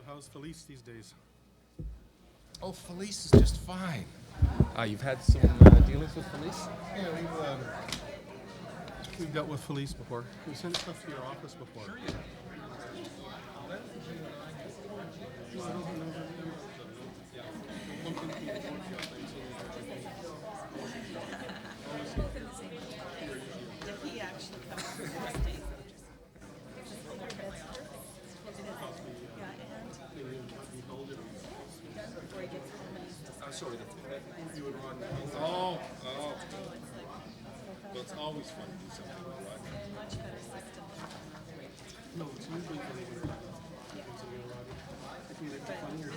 how's Felice these days? Oh, Felice is just fine. You've had some dealings with Felice? Yeah, we've dealt with Felice before. We sent stuff to your office before. Sure you have. Sorry, You would run. Oh. Well, it's always fun to do something like that. Much better system. No, it's usually funny when you're If you think funny or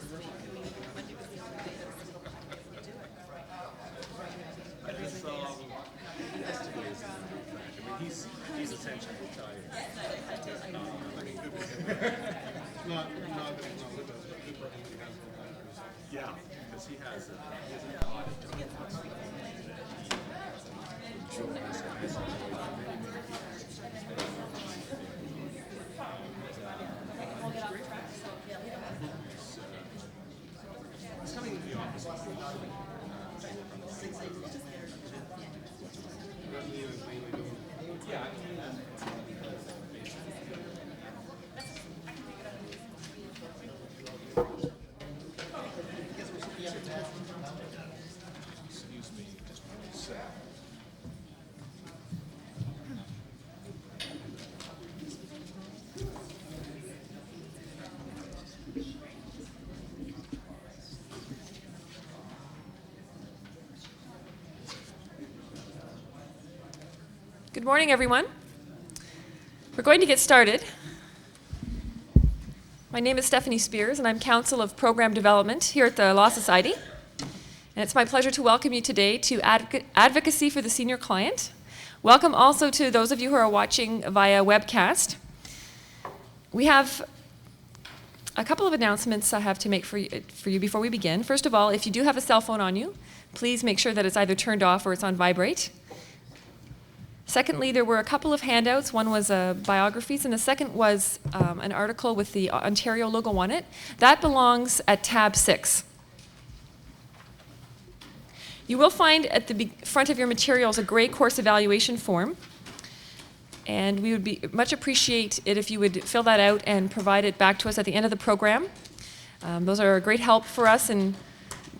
he's essentially retired. Not with us, but Cooper only has one backers. yeah, because he has an audit He's coming into the office. Yeah, excuse me, just one sec. Good morning, everyone. We're going to get started. My name is Stephanie Spiers, and I'm Counsel of Program Development here at the Law Society. And it's my pleasure to welcome you today to Advocacy for the Senior Client. Welcome also to those of you who are watching via webcast. We have a couple of announcements I have to make for you before we begin. First of all, if you do have a cell phone on you, please make sure that it's either turned off or it's on vibrate. Secondly, there were a couple of handouts. One was biographies, and the second was an article with the Ontario logo on it. That belongs at tab 6. You will find at the front of your materials a gray course evaluation form, and we would much appreciate it if you would fill that out and provide it back to us at the end of the program. Those are a great help for us in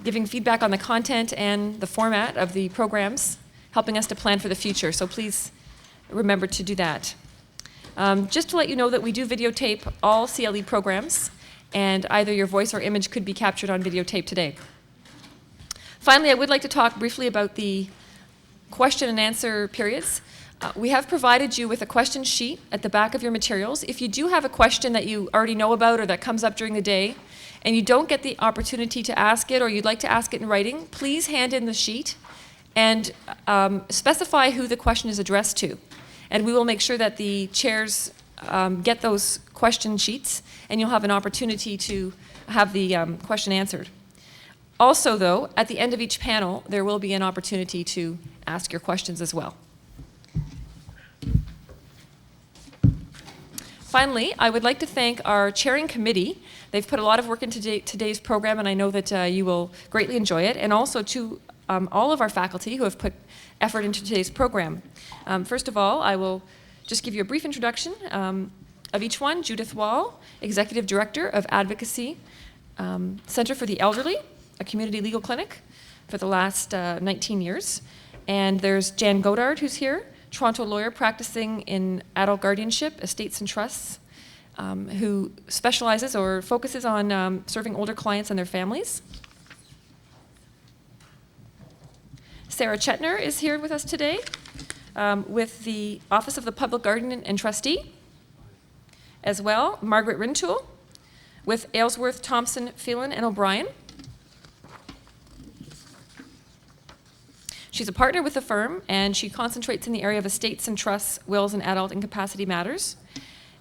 giving feedback on the content and the format of the programs, helping us to plan for the future. So please remember to do that. Just to let you know that we do videotape all CLE programs, and either your voice or image could be captured on videotape today. Finally, I would like to talk briefly about the question and answer periods. We have provided you with a question sheet at the back of your materials. If you do have a question that you already know about or that comes up during the day, and you don't get the opportunity to ask it or you'd like to ask it in writing, please hand in the sheet and specify who the question is addressed to. And we will make sure that the chairs get those question sheets, and you'll have an opportunity to have the question answered. Also, though, at the end of each panel, there will be an opportunity to ask your questions as well. Finally, I would like to thank our chairing committee. They've put a lot of work into today's program, and I know that you will greatly enjoy it, and also to all of our faculty who have put effort into today's program. First of all, I will just give you a brief introduction of each one. Judith Wahl, Executive Director of Advocacy, Center for the Elderly, a community legal clinic for the last 19 years. And there's Jan Goddard, who's here, Toronto lawyer practicing in adult guardianship, estates and trusts, who specializes or focuses on serving older clients and their families. Saara Chetner is here with us today with the Office of the Public Guardian and Trustee. As well, Margaret Rintoul with Aylesworth, Thompson, Phelan, and O'Brien. She's a partner with the firm, and she concentrates in the area of estates and trusts, wills, and adult incapacity matters.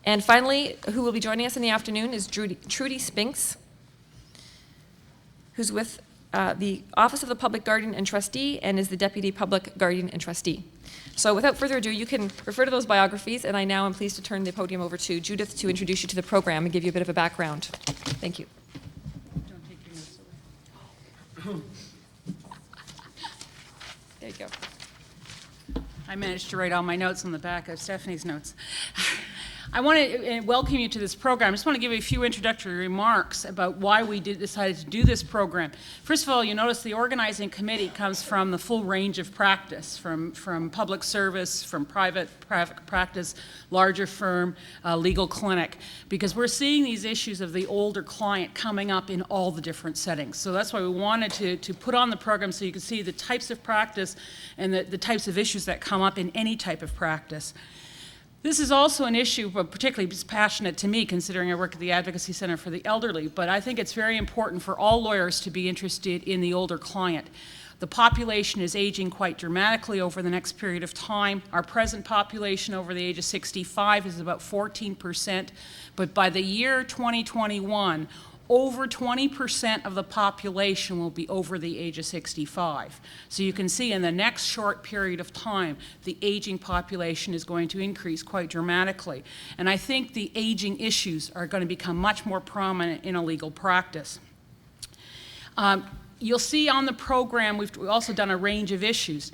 And finally, who will be joining us in the afternoon is Trudy Spinks, who's with the Office of the Public Guardian and Trustee and is the Deputy Public Guardian and Trustee. So without further ado, you can refer to those biographies, and I now am pleased to turn the podium over to Judith to introduce you to the program and give you a bit of a background. Thank you. Don't take your notes away. There you go. I managed to write all my notes on the back of Stephanie's notes. I want to welcome you to this program. I just want to give you a few introductory remarks about why we decided to do this program. First of all, you notice the organizing committee comes from the full range of practice, from public service, from private practice, larger firm, legal clinic, because we're seeing these issues of the older client coming up in all the different settings. So that's why we wanted to put on the program so you can see the types of practice and the types of issues that come up in any type of practice. This is also an issue, but particularly passionate to me, considering I work at the Advocacy Center for the Elderly, but I think it's very important for all lawyers to be interested in the older client. The population is aging quite dramatically over the next period of time. Our present population over the age of 65 is about 14%, but by the year 2021, over 20% of the population will be over the age of 65. So you can see in the next short period of time, the aging population is going to increase quite dramatically. And I think the aging issues are going to become much more prominent in a legal practice. You'll see on the program, we've also done a range of issues.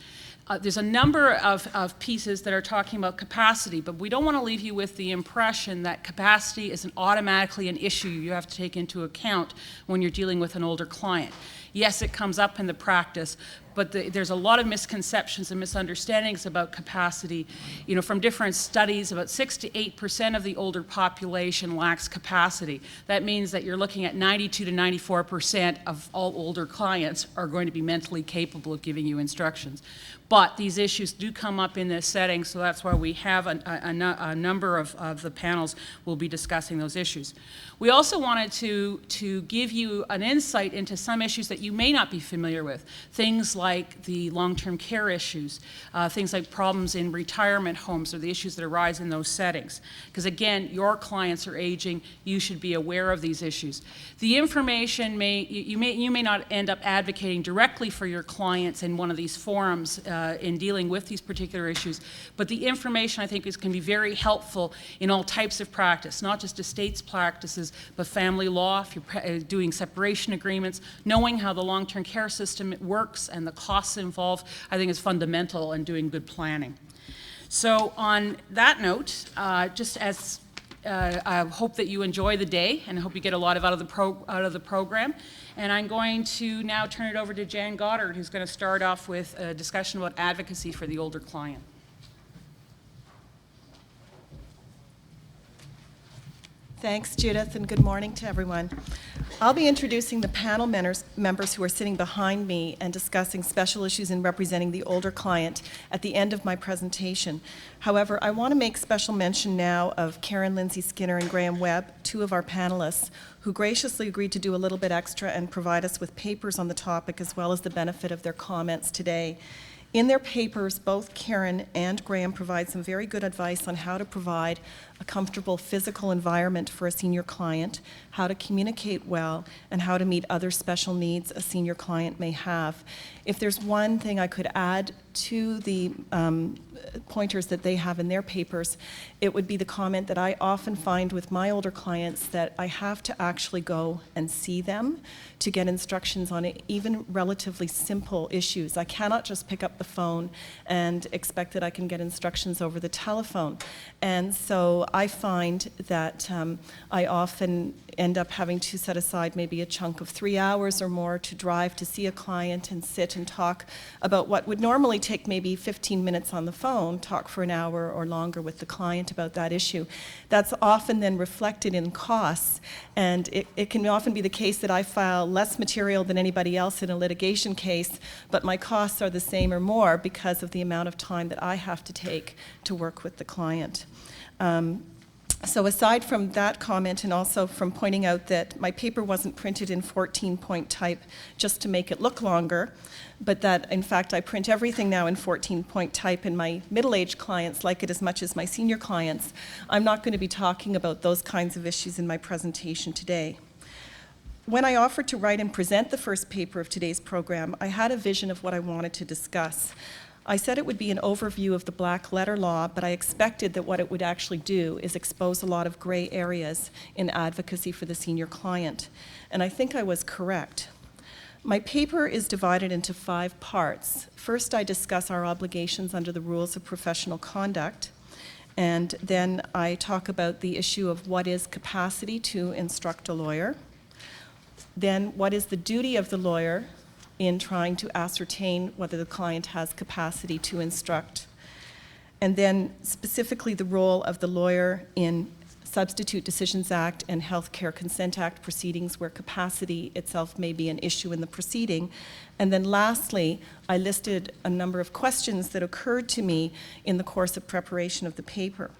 There's a number of pieces that are talking about capacity, but we don't want to leave you with the impression that capacity is automatically an issue you have to take into account when you're dealing with an older client. Yes, it comes up in the practice, but there's a lot of misconceptions and misunderstandings about capacity. You know, from different studies, about 6 to 8% of the older population lacks capacity. That means that you're looking at 92 to 94% of all older clients are going to be mentally capable of giving you instructions. But these issues do come up in this setting, so that's why we have a number of the panels will be discussing those issues. We also wanted to give you an insight into some issues that you may not be familiar with, things like the long-term care issues, things like problems in retirement homes or the issues that arise in those settings. Because again, your clients are aging, you should be aware of these issues. The information you may not end up advocating directly for your clients in one of these forums in dealing with these particular issues, but the information I think can be very helpful in all types of practice, not just estates practices, but family law, if you're doing separation agreements, knowing how the long-term care system works and the costs involved, I think is fundamental in doing good planning. So on that note, just as I hope that you enjoy the day, and I hope you get a lot out of the program. And I'm going to now turn it over to Jan Goddard, who's going to start off with a discussion about advocacy for the older client. Thanks, Judith, and good morning to everyone. I'll be introducing the panel members who are sitting behind me and discussing special issues in representing the older client at the end of my presentation. However, I want to make special mention now of Karen Lindsay-Skynner and Webb, two of our panelists, who graciously agreed to do a little bit extra and provide us with papers on the topic as well as the benefit of their comments today. In their papers, both Karen and Graham provide some very good advice on how to provide a comfortable physical environment for a senior client, how to communicate well, and how to meet other special needs a senior client may have. If there's one thing I could add to the pointers that they have in their papers, it would be the comment that I often find with my older clients that I have to actually go and see them to get instructions on even relatively simple issues. I cannot just pick up the phone and expect that I can get instructions over the telephone. And so I find that I often end up having to set aside maybe a chunk of 3 hours or more to drive to see a client and sit and talk about what would normally take maybe 15 minutes on the phone, talk for an hour or longer with the client about that issue. That's often then reflected in costs, and it can often be the case that I file less material than anybody else in a litigation case, but my costs are the same or more because of the amount of time that I have to take to work with the client. So aside from that comment and also from pointing out that my paper wasn't printed in 14-point type just to make it look longer, but that in fact I print everything now in 14-point type and my middle-aged clients like it as much as my senior clients, I'm not going to be talking about those kinds of issues in my presentation today. When I offered to write and present the first paper of today's program, I had a vision of what I wanted to discuss. I said it would be an overview of the black letter law, but I expected that what it would actually do is expose a lot of gray areas in advocacy for the senior client. And I think I was correct. My paper is divided into 5 parts. First, I discuss our obligations under the rules of professional conduct, and then I talk about the issue of what is capacity to instruct a lawyer, then what is the duty of the lawyer in trying to ascertain whether the client has capacity to instruct, and then specifically the role of the lawyer in Substitute Decisions Act and Healthcare Consent Act proceedings where capacity itself may be an issue in the proceeding. And then lastly, I listed a number of questions that occurred to me in the course of preparation of the paper.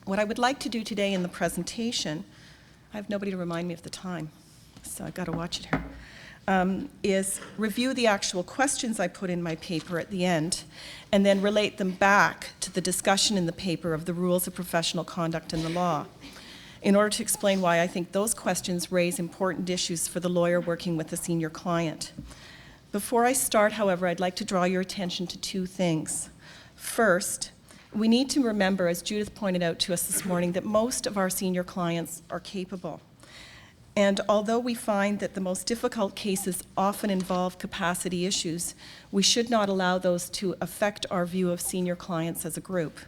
What I would like to do today in the presentation, I have nobody to remind me of the time, so I've got to watch it here, is review the actual questions I put in my paper at the end, and then relate them back to the discussion in the paper of the rules of professional conduct and the law, in order to explain why I think those questions raise important issues for the lawyer working with a senior client. Before I start, however, I'd like to draw your attention to 2 things. First, we need to remember, as Judith pointed out to us this morning, that most of our senior clients are capable. And although we find that the most difficult cases often involve capacity issues, we should not allow those to affect our view of senior clients as a group.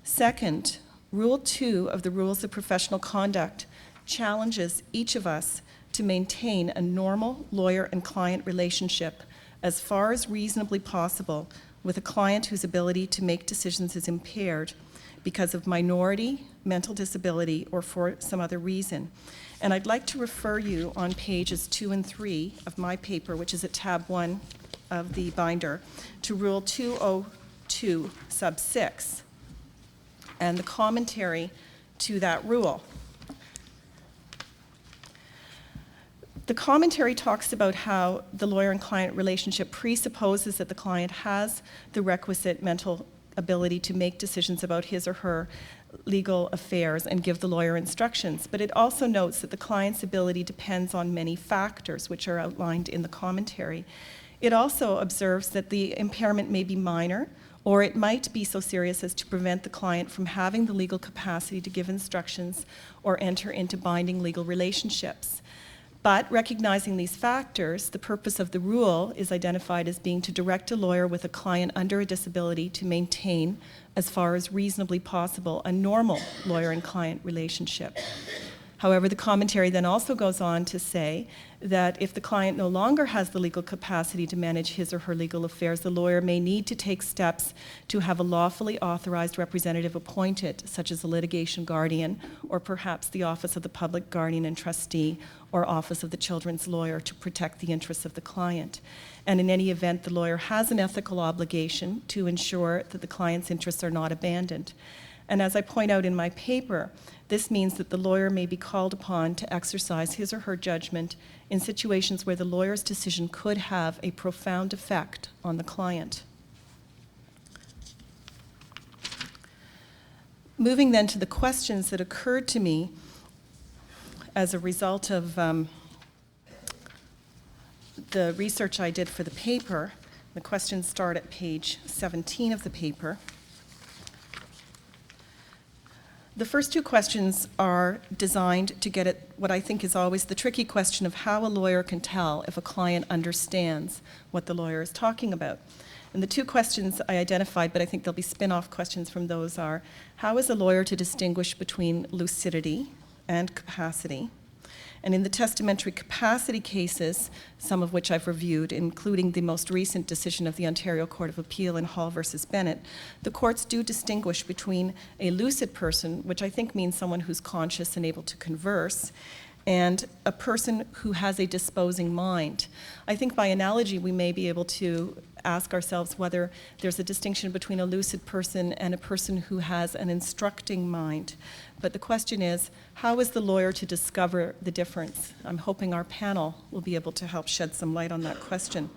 Second, Rule 2 of the Rules of Professional Conduct challenges each of us to maintain a normal lawyer and client relationship as far as reasonably possible with a client whose ability to make decisions is impaired because of minority, mental disability, or for some other reason. And I'd like to refer you on pages 2 and 3 of my paper, which is at tab 1 of the binder, to Rule 202, sub 6, and the commentary to that rule. The commentary talks about how the lawyer and client relationship presupposes that the client has the requisite mental ability to make decisions about his or her legal affairs and give the lawyer instructions. But it also notes that the client's ability depends on many factors, which are outlined in the commentary. It also observes that the impairment may be minor, or it might be so serious as to prevent the client from having the legal capacity to give instructions or enter into binding legal relationships. But recognizing these factors, the purpose of the rule is identified as being to direct a lawyer with a client under a disability to maintain, as far as reasonably possible, a normal lawyer and client relationship. However, the commentary then also goes on to say that if the client no longer has the legal capacity to manage his or her legal affairs, the lawyer may need to take steps to have a lawfully authorized representative appointed, such as a litigation guardian, or perhaps the Office of the Public Guardian and Trustee, or Office of the Children's Lawyer, to protect the interests of the client. And in any event, the lawyer has an ethical obligation to ensure that the client's interests are not abandoned. And as I point out in my paper, this means that the lawyer may be called upon to exercise his or her judgment in situations where the lawyer's decision could have a profound effect on the client. Moving then to the questions that occurred to me as a result of the research I did for the paper. The questions start at page 17 of the paper. The first 2 questions are designed to get at what I think is always the tricky question of how a lawyer can tell if a client understands what the lawyer is talking about. And the 2 questions I identified, but I think there'll be spin-off questions from those, are how is a lawyer to distinguish between lucidity and capacity? And in the testamentary capacity cases, some of which I've reviewed, including the most recent decision of the Ontario Court of Appeal in Hall versus Bennett, the courts do distinguish between a lucid person, which I think means someone who's conscious and able to converse, and a person who has a disposing mind. I think by analogy, we may be able to ask ourselves whether there's a distinction between a lucid person and a person who has an instructing mind. But the question is, how is the lawyer to discover the difference? I'm hoping our panel will be able to help shed some light on that question.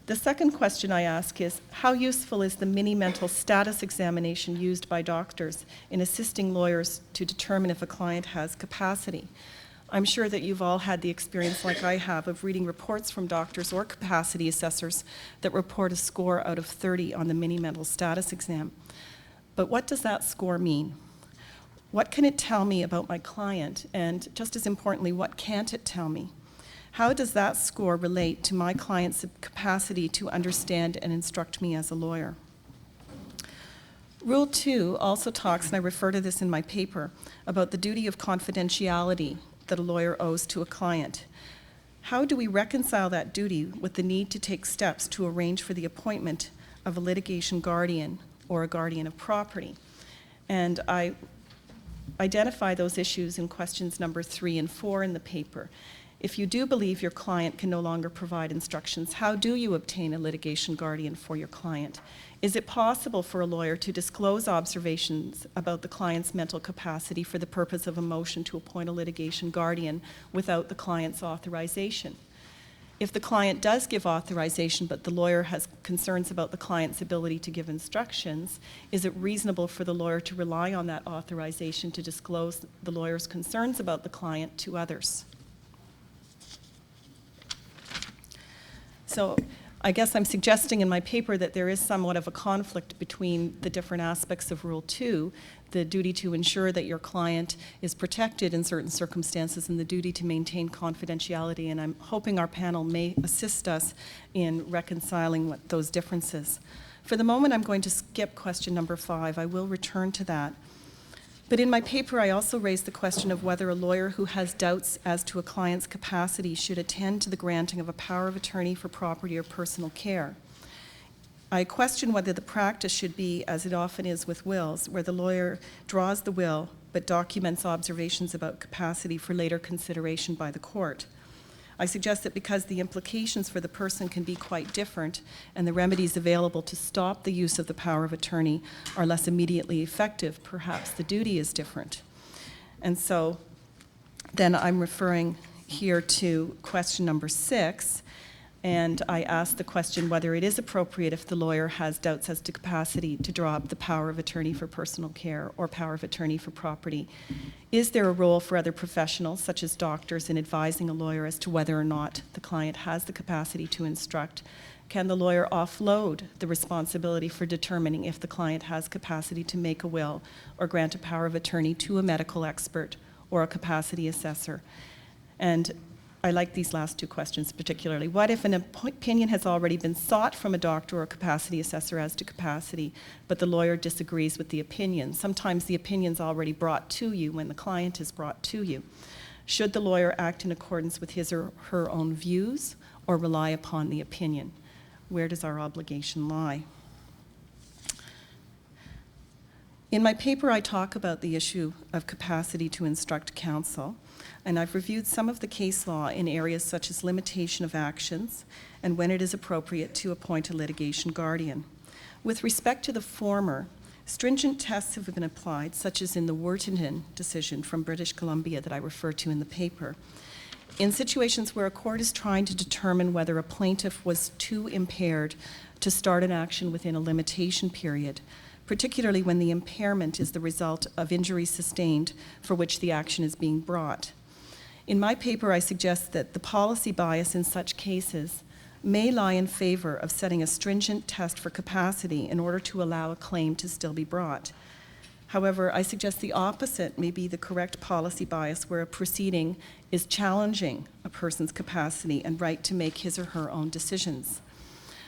The second question I ask is, how useful is the mini-mental status examination used by doctors in assisting lawyers to determine if a client has capacity? I'm sure that you've all had the experience like I have of reading reports from doctors or capacity assessors that report a score out of 30 on the mini mental status exam. But what does that score mean? What can it tell me about my client? And just as importantly, what can't it tell me? How does that score relate to my client's capacity to understand and instruct me as a lawyer? Rule 2 also talks, and I refer to this in my paper, about the duty of confidentiality that a lawyer owes to a client. How do we reconcile that duty with the need to take steps to arrange for the appointment of a litigation guardian or a guardian of property? And I identify those issues in questions number 3 and 4 in the paper. If you do believe your client can no longer provide instructions, how do you obtain a litigation guardian for your client? Is it possible for a lawyer to disclose observations about the client's mental capacity for the purpose of a motion to appoint a litigation guardian without the client's authorization? If the client does give authorization, but the lawyer has concerns about the client's ability to give instructions, is it reasonable for the lawyer to rely on that authorization to disclose the lawyer's concerns about the client to others? So I guess I'm suggesting in my paper that there is somewhat of a conflict between the different aspects of Rule 2, the duty to ensure that your client is protected in certain circumstances and the duty to maintain confidentiality, and I'm hoping our panel may assist us in reconciling those differences. For the moment, I'm going to skip question number 5. I will return to that. But in my paper, I also raised the question of whether a lawyer who has doubts as to a client's capacity should attend to the granting of a power of attorney for property or personal care. I question whether the practice should be, as it often is with wills, where the lawyer draws the will but documents observations about capacity for later consideration by the court. I suggest that because the implications for the person can be quite different and the remedies available to stop the use of the power of attorney are less immediately effective, perhaps the duty is different. And so then I'm referring here to question number 6, and I ask the question whether it is appropriate if the lawyer has doubts as to capacity to draw up the power of attorney for personal care or power of attorney for property. Is there a role for other professionals, such as doctors, in advising a lawyer as to whether or not the client has the capacity to instruct? Can the lawyer offload the responsibility for determining if the client has capacity to make a will or grant a power of attorney to a medical expert or a capacity assessor? And I like these last 2 questions particularly. What if an opinion has already been sought from a doctor or capacity assessor as to capacity, but the lawyer disagrees with the opinion? Sometimes the opinion's already brought to you when the client is brought to you. Should the lawyer act in accordance with his or her own views or rely upon the opinion? Where does our obligation lie? In my paper, I talk about the issue of capacity to instruct counsel, and I've reviewed some of the case law in areas such as limitation of actions and when it is appropriate to appoint a litigation guardian. With respect to the former, stringent tests have been applied, such as in the Worthington decision from British Columbia that I refer to in the paper, in situations where a court is trying to determine whether a plaintiff was too impaired to start an action within a limitation period, particularly when the impairment is the result of injuries sustained for which the action is being brought. In my paper, I suggest that the policy bias in such cases may lie in favor of setting a stringent test for capacity in order to allow a claim to still be brought. However, I suggest the opposite may be the correct policy bias, where a proceeding is challenging a person's capacity and right to make his or her own decisions.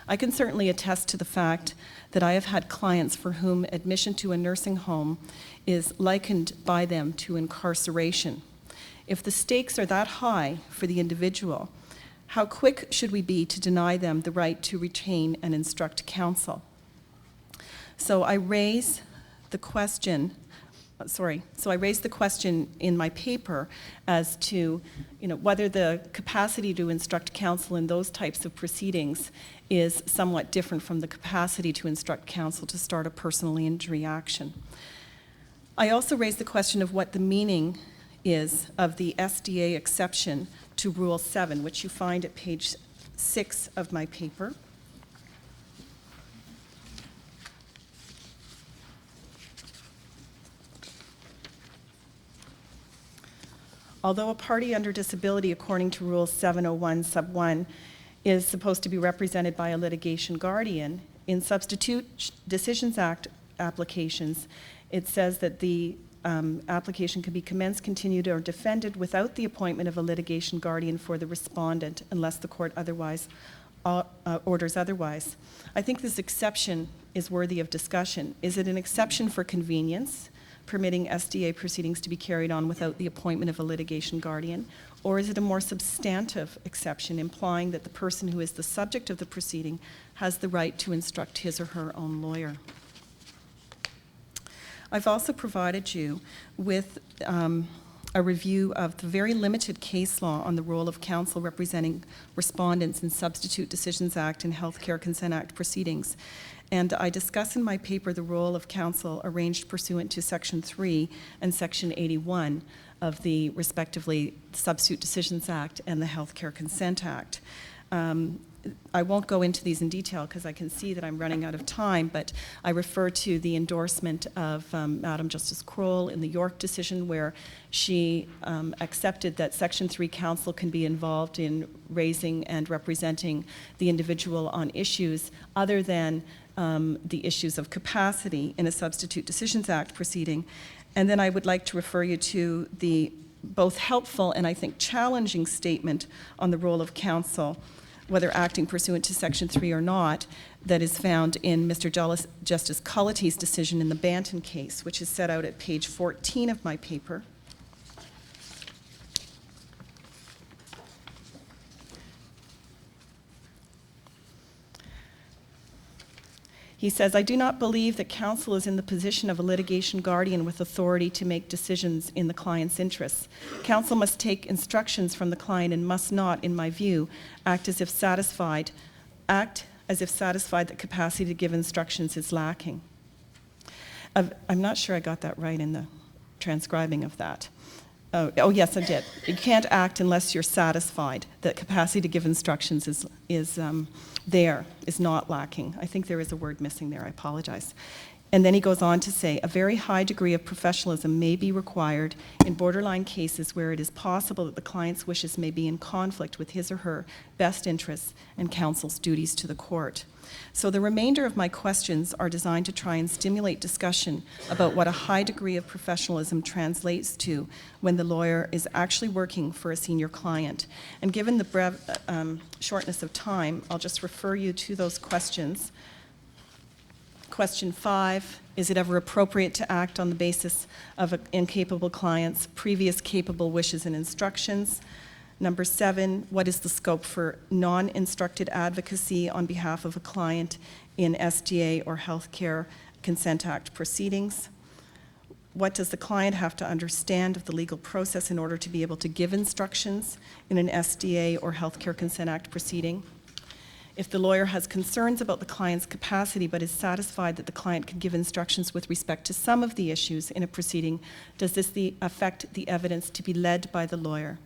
I can certainly attest to the fact that I have had clients for whom admission to a nursing home is likened by them to incarceration. If the stakes are that high for the individual, how quick should we be to deny them the right to retain and instruct counsel? So I raise the question in my paper as to whether the capacity to instruct counsel in those types of proceedings is somewhat different from the capacity to instruct counsel to start a personal injury action. I also raise the question of what the meaning is of the SDA exception to Rule 7, which you find at page 6 of my paper. Although a party under disability, according to Rule 701, Sub 1, is supposed to be represented by a litigation guardian, in Substitute Decisions Act applications, it says that the application can be commenced, continued, or defended without the appointment of a litigation guardian for the respondent unless the court otherwise orders otherwise. I think this exception is worthy of discussion. Is it an exception for convenience, permitting SDA proceedings to be carried on without the appointment of a litigation guardian? Or is it a more substantive exception, implying that the person who is the subject of the proceeding has the right to instruct his or her own lawyer? I've also provided you with a review of the very limited case law on the role of counsel representing respondents in Substitute Decisions Act and Healthcare Consent Act proceedings. And I discuss in my paper the role of counsel arranged pursuant to Section 3 and Section 81 of the, respectively, Substitute Decisions Act and the Healthcare Consent Act. I won't go into these in detail because I can see that I'm running out of time, but I refer to the endorsement of Madam Justice Carole in the York decision, where she accepted that Section 3 counsel can be involved in raising and representing the individual on issues other than the issues of capacity in a Substitute Decisions Act proceeding. And then I would like to refer you to the both helpful and I think challenging statement on the role of counsel, whether acting pursuant to Section 3 or not, that is found in Mr. Justice Cullity's decision in the Banton case, which is set out at page 14 of my paper. He says, I do not believe that counsel is in the position of a litigation guardian with authority to make decisions in the client's interests. Counsel must take instructions from the client and must not, in my view, act as if satisfied that capacity to give instructions is lacking. I'm not sure I got that right in the transcribing of that. Oh, yes, I did. You can't act unless you're satisfied that capacity to give instructions is not lacking. I think there is a word missing there. I apologize. And then he goes on to say, a very high degree of professionalism may be required in borderline cases where it is possible that the client's wishes may be in conflict with his or her best interests and counsel's duties to the court. So the remainder of my questions are designed to try and stimulate discussion about what a high degree of professionalism translates to when the lawyer is actually working for a senior client. And given the shortness of time, I'll just refer you to those questions. Question 5, is it ever appropriate to act on the basis of an incapable client's previous capable wishes and instructions? Number 7, what is the scope for non-instructed advocacy on behalf of a client in SDA or Healthcare Consent Act proceedings? What does the client have to understand of the legal process in order to be able to give instructions in an SDA or Healthcare Consent Act proceeding? If the lawyer has concerns about the client's capacity but is satisfied that the client can give instructions with respect to some of the issues in a proceeding, does this affect the evidence to be led by the lawyer?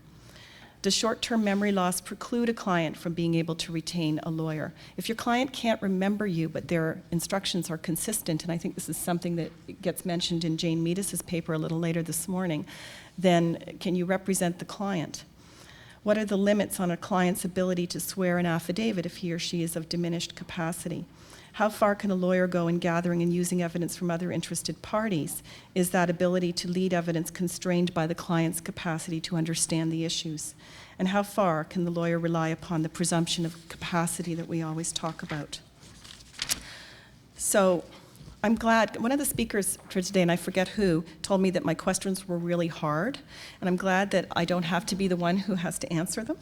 Does short-term memory loss preclude a client from being able to retain a lawyer? If your client can't remember you, but their instructions are consistent, and I think this is something that gets mentioned in Jane Meadus's paper a little later this morning, then can you represent the client? What are the limits on a client's ability to swear an affidavit if he or she is of diminished capacity? How far can a lawyer go in gathering and using evidence from other interested parties? Is that ability to lead evidence constrained by the client's capacity to understand the issues? And how far can the lawyer rely upon the presumption of capacity that we always talk about? So I'm glad, one of the speakers for today, and I forget who, told me that my questions were really hard, and I'm glad that I don't have to be the one who has to answer them.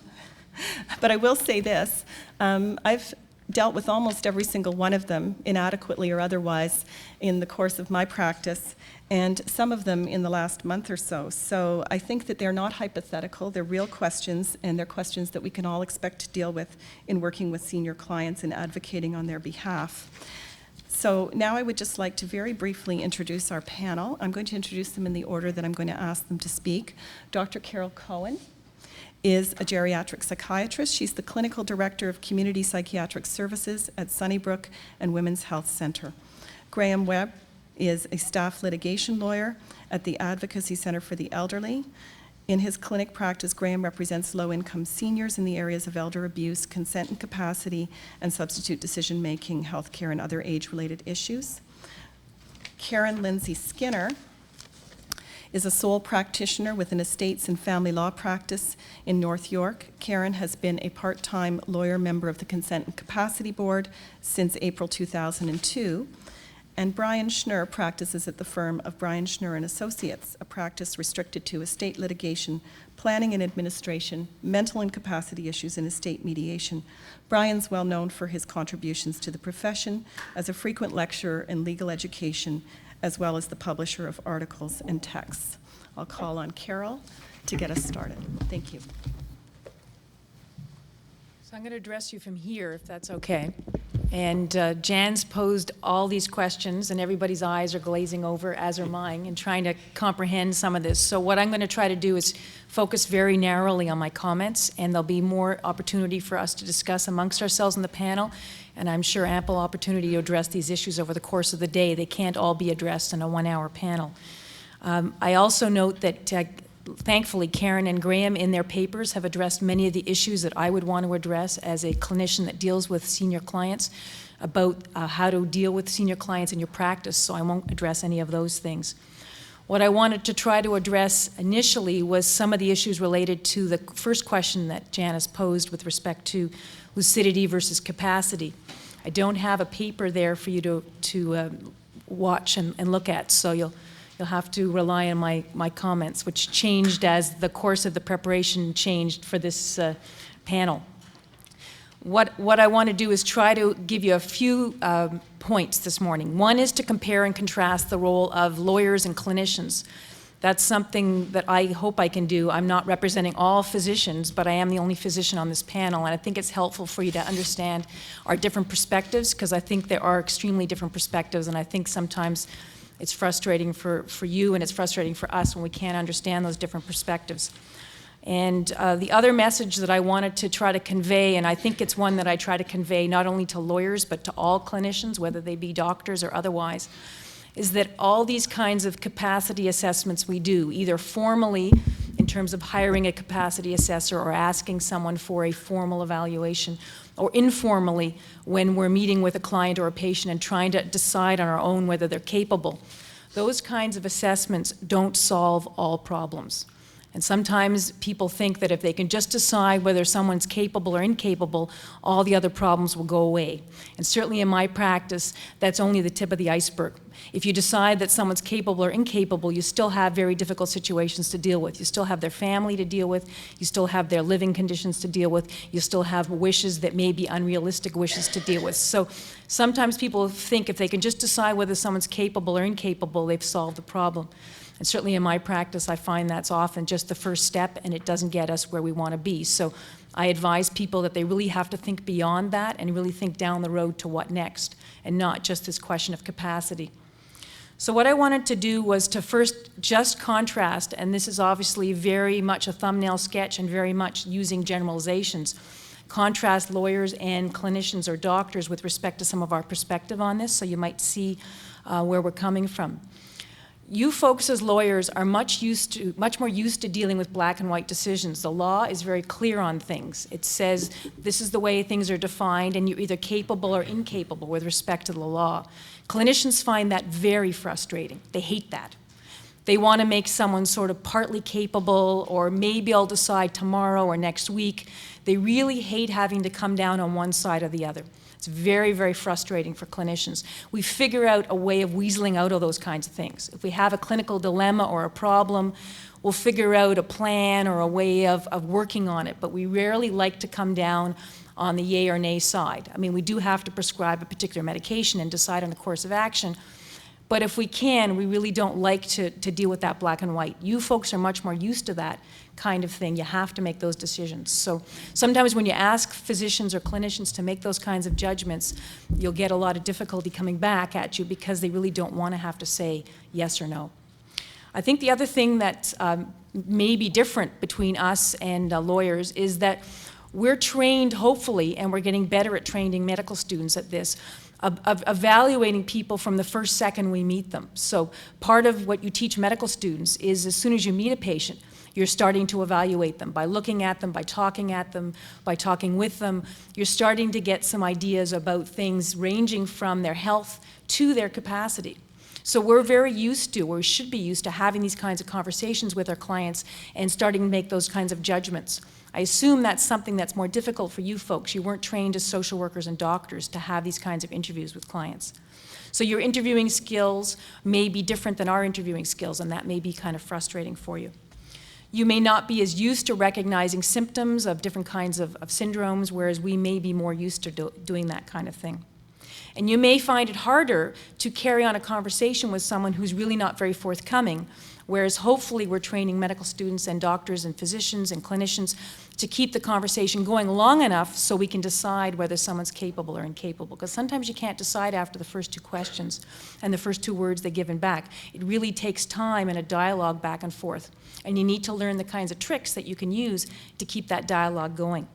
But I will say this, I've dealt with almost every single one of them, inadequately or otherwise, in the course of my practice, and some of them in the last month or so. So I think that they're not hypothetical, they're real questions, and they're questions that we can all expect to deal with in working with senior clients and advocating on their behalf. So now I would just like to very briefly introduce our panel. I'm going to introduce them in the order that I'm going to ask them to speak. Dr. Carole Cohen is a geriatric psychiatrist. She's the clinical director of community psychiatric services at Sunnybrook and Women's Health Center. Webb is a staff litigation lawyer at the Advocacy Center for the Elderly. In his clinic practice, Graham represents low-income seniors in the areas of elder abuse, consent and capacity, and substitute decision-making, healthcare, and other age-related issues. Karen Lindsay-Skynner is a sole practitioner with an estates and family law practice in North York. Karen has been a part-time lawyer member of the Consent and Capacity Board since April 2002. And Brian Schnurr practices at the firm of Brian Schnurr and Associates, a practice restricted to estate litigation, planning and administration, mental incapacity issues, and estate mediation. Brian's well known for his contributions to the profession as a frequent lecturer in legal education, as well as the publisher of articles and texts. I'll call on Carole to get us started. Thank you. So I'm going to address you from here, if that's okay. And Jan's posed all these questions, and everybody's eyes are glazing over, as are mine, and trying to comprehend some of this. So what I'm going to try to do is focus very narrowly on my comments, and there'll be more opportunity for us to discuss amongst ourselves in the panel, and I'm sure ample opportunity to address these issues over the course of the day. They can't all be addressed in a one-hour panel. I also note that thankfully, Karen and Graham in their papers have addressed many of the issues that I would want to address as a clinician that deals with senior clients about how to deal with senior clients in your practice, so I won't address any of those things. What I wanted to try to address initially was some of the issues related to the first question that Janice posed with respect to lucidity versus capacity. I don't have a paper there for you to watch and look at, so you'll have to rely on my comments, which changed as the course of the preparation changed for this panel. What I want to do is try to give you a few points this morning. One is to compare and contrast the role of lawyers and clinicians. That's something that I hope I can do. I'm not representing all physicians, but I am the only physician on this panel, and I think it's helpful for you to understand our different perspectives, because I think there are extremely different perspectives, and I think sometimes it's frustrating for you, and it's frustrating for us when we can't understand those different perspectives. And the other message that I wanted to try to convey, and I think it's one that I try to convey not only to lawyers but to all clinicians, whether they be doctors or otherwise, is that all these kinds of capacity assessments we do, either formally in terms of hiring a capacity assessor or asking someone for a formal evaluation, or informally when we're meeting with a client or a patient and trying to decide on our own whether they're capable. Those kinds of assessments don't solve all problems. And sometimes people think that if they can just decide whether someone's capable or incapable, all the other problems will go away. And certainly in my practice, that's only the tip of the iceberg. If you decide that someone's capable or incapable, you still have very difficult situations to deal with. You still have their family to deal with. You still have their living conditions to deal with. You still have wishes that may be unrealistic wishes to deal with. So sometimes people think if they can just decide whether someone's capable or incapable, they've solved the problem. And certainly in my practice, I find that's often just the first step, and it doesn't get us where we want to be. So I advise people that they really have to think beyond that and really think down the road to what next, and not just this question of capacity. So what I wanted to do was to first just contrast, and this is obviously very much a thumbnail sketch and very much using generalizations, contrast lawyers and clinicians or doctors with respect to some of our perspective on this, so you might see where we're coming from. You folks as lawyers are much more used to dealing with black and white decisions. The law is very clear on things. It says this is the way things are defined, and you're either capable or incapable with respect to the law. Clinicians find that very frustrating. They hate that. They want to make someone sort of partly capable, or maybe I'll decide tomorrow or next week. They really hate having to come down on one side or the other. It's very, very frustrating for clinicians. We figure out a way of weaseling out of those kinds of things. If we have a clinical dilemma or a problem, we'll figure out a plan or a way of working on it, but we rarely like to come down on the yay or nay side. I mean, we do have to prescribe a particular medication and decide on a course of action, but if we can, we really don't like to deal with that black and white. You folks are much more used to that kind of thing. You have to make those decisions. So sometimes when you ask physicians or clinicians to make those kinds of judgments, you'll get a lot of difficulty coming back at you because they really don't want to have to say yes or no. I think the other thing that may be different between us and lawyers is that we're trained, hopefully, and we're getting better at training medical students at this, of evaluating people from the first second we meet them. So part of what you teach medical students is as soon as you meet a patient, you're starting to evaluate them. By looking at them, by talking with them, you're starting to get some ideas about things ranging from their health to their capacity. So we're very used to, or we should be used to, having these kinds of conversations with our clients and starting to make those kinds of judgments. I assume that's something that's more difficult for you folks. You weren't trained as social workers and doctors to have these kinds of interviews with clients. So your interviewing skills may be different than our interviewing skills, and that may be kind of frustrating for you. You may not be as used to recognizing symptoms of different kinds of syndromes, whereas we may be more used to doing that kind of thing. And you may find it harder to carry on a conversation with someone who's really not very forthcoming, whereas hopefully we're training medical students and doctors and physicians and clinicians to keep the conversation going long enough so we can decide whether someone's capable or incapable. Because sometimes you can't decide after the first two questions and the first two words they're given back. It really takes time and a dialogue back and forth. And you need to learn the kinds of tricks that you can use to keep that dialogue going.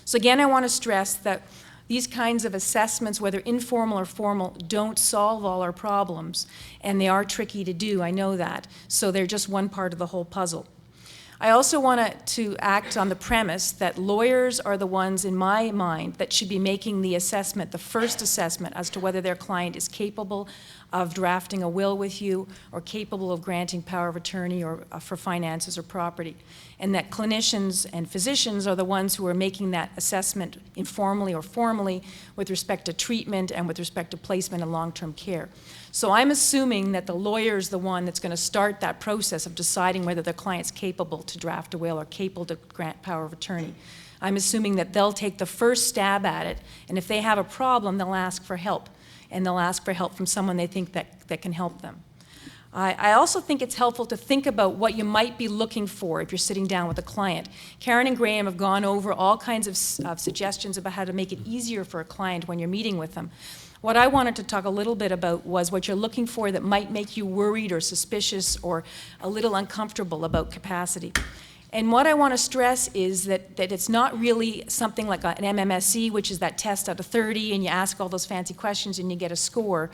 So again, I want to stress that these kinds of assessments, whether informal or formal, don't solve all our problems, and they are tricky to do, I know that. So they're just one part of the whole puzzle. I also want to act on the premise that lawyers are the ones, in my mind, that should be making the assessment, the first assessment, as to whether their client is capable of drafting a will with you or capable of granting power of attorney or for finances or property. And that clinicians and physicians are the ones who are making that assessment informally or formally with respect to treatment and with respect to placement in long-term care. So I'm assuming that the lawyer is the one that's going to start that process of deciding whether the client's capable to draft a will or capable to grant power of attorney. I'm assuming that they'll take the first stab at it, and if they have a problem, they'll ask for help, and they'll ask for help from someone they think that can help them. I also think it's helpful to think about what you might be looking for if you're sitting down with a client. Karen and Graham have gone over all kinds of suggestions about how to make it easier for a client when you're meeting with them. What I wanted to talk a little bit about was what you're looking for that might make you worried or suspicious or a little uncomfortable about capacity. And what I want to stress is that it's not really something like an MMSE, which is that test out of 30 and you ask all those fancy questions and you get a score.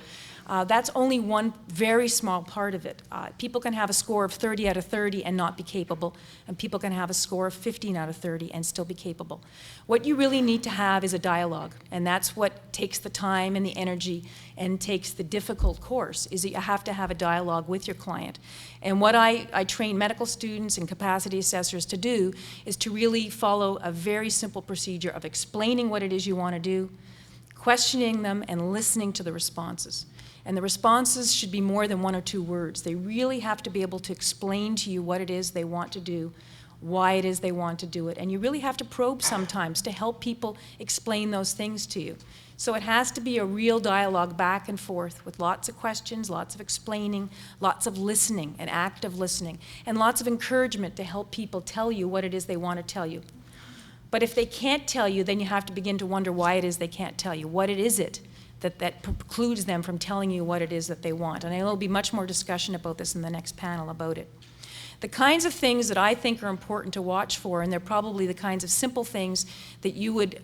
That's only one very small part of it. People can have a score of 30 out of 30 and not be capable, and people can have a score of 15 out of 30 and still be capable. What you really need to have is a dialogue, and that's what takes the time and the energy and takes the difficult course, is that you have to have a dialogue with your client. And what I train medical students and capacity assessors to do is to really follow a very simple procedure of explaining what it is you want to do, questioning them, and listening to the responses. And the responses should be more than one or two words. They really have to be able to explain to you what it is they want to do, why it is they want to do it. And you really have to probe sometimes to help people explain those things to you. So it has to be a real dialogue back and forth with lots of questions, lots of explaining, lots of listening and active listening, and lots of encouragement to help people tell you what it is they want to tell you. But if they can't tell you, then you have to begin to wonder why it is they can't tell you. What it is it that precludes them from telling you what it is that they want? And there'll be much more discussion about this in the next panel about it. The kinds of things that I think are important to watch for, and they're probably the kinds of simple things that you would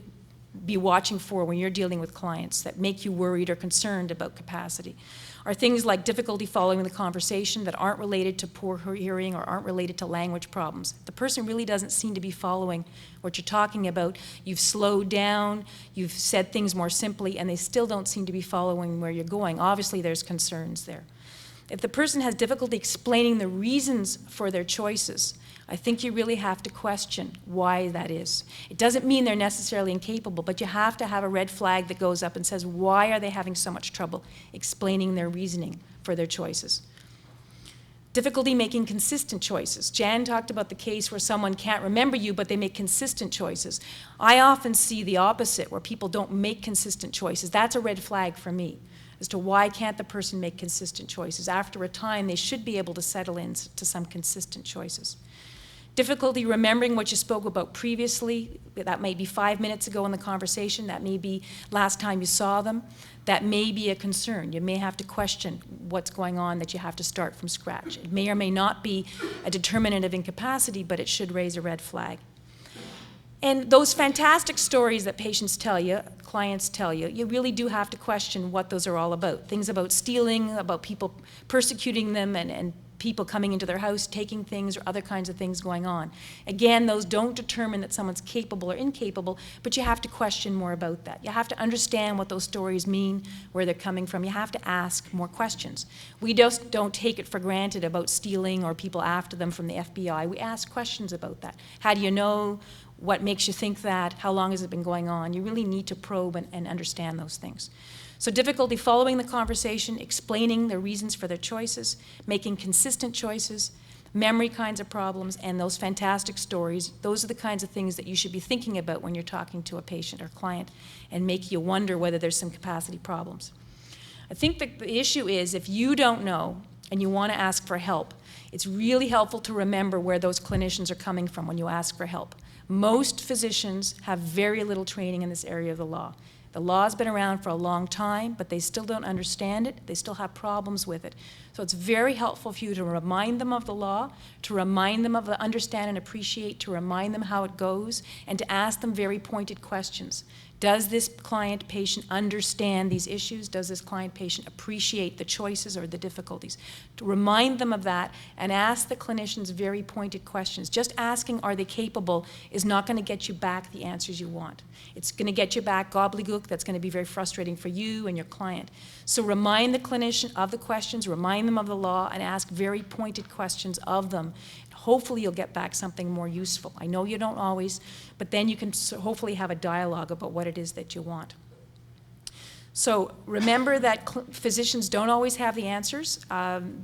be watching for when you're dealing with clients that make you worried or concerned about capacity, are things like difficulty following the conversation that aren't related to poor hearing or aren't related to language problems. The person really doesn't seem to be following what you're talking about. You've slowed down, you've said things more simply, and they still don't seem to be following where you're going. Obviously, there's concerns there. If the person has difficulty explaining the reasons for their choices, I think you really have to question why that is. It doesn't mean they're necessarily incapable, but you have to have a red flag that goes up and says, why are they having so much trouble explaining their reasoning for their choices? Difficulty making consistent choices. Jan talked about the case where someone can't remember you, but they make consistent choices. I often see the opposite, where people don't make consistent choices. That's a red flag for me as to why can't the person make consistent choices. After a time, they should be able to settle into some consistent choices. Difficulty remembering what you spoke about previously. That may be 5 minutes ago in the conversation. That may be last time you saw them. That may be a concern. You may have to question what's going on, that you have to start from scratch. It may or may not be a determinant of incapacity, but it should raise a red flag. And those fantastic stories that patients tell you, clients tell you, you really do have to question what those are all about. Things about stealing, about people persecuting them and people coming into their house, taking things, or other kinds of things going on. Again, those don't determine that someone's capable or incapable, but you have to question more about that. You have to understand what those stories mean, where they're coming from. You have to ask more questions. We just don't take it for granted about stealing or people after them from the FBI. We ask questions about that. How do you know? What makes you think that? How long has it been going on? You really need to probe and understand those things. So difficulty following the conversation, explaining the reasons for their choices, making consistent choices, memory kinds of problems, and those fantastic stories. Those are the kinds of things that you should be thinking about when you're talking to a patient or client and make you wonder whether there's some capacity problems. I think that the issue is if you don't know and you want to ask for help, it's really helpful to remember where those clinicians are coming from when you ask for help. Most physicians have very little training in this area of the law. The law's been around for a long time, but they still don't understand it. They still have problems with it. So it's very helpful for you to remind them of the law, to remind them of the understand and appreciate, to remind them how it goes, and to ask them very pointed questions. Does this client-patient understand these issues? Does this client-patient appreciate the choices or the difficulties? To remind them of that and ask the clinicians very pointed questions. Just asking, are they capable, is not going to get you back the answers you want. It's going to get you back gobbledygook. That's going to be very frustrating for you and your client. So remind the clinician of the questions, remind them of the law, and ask very pointed questions of them. Hopefully you'll get back something more useful. I know you don't always, but then you can hopefully have a dialogue about what it is that you want. So remember that physicians don't always have the answers.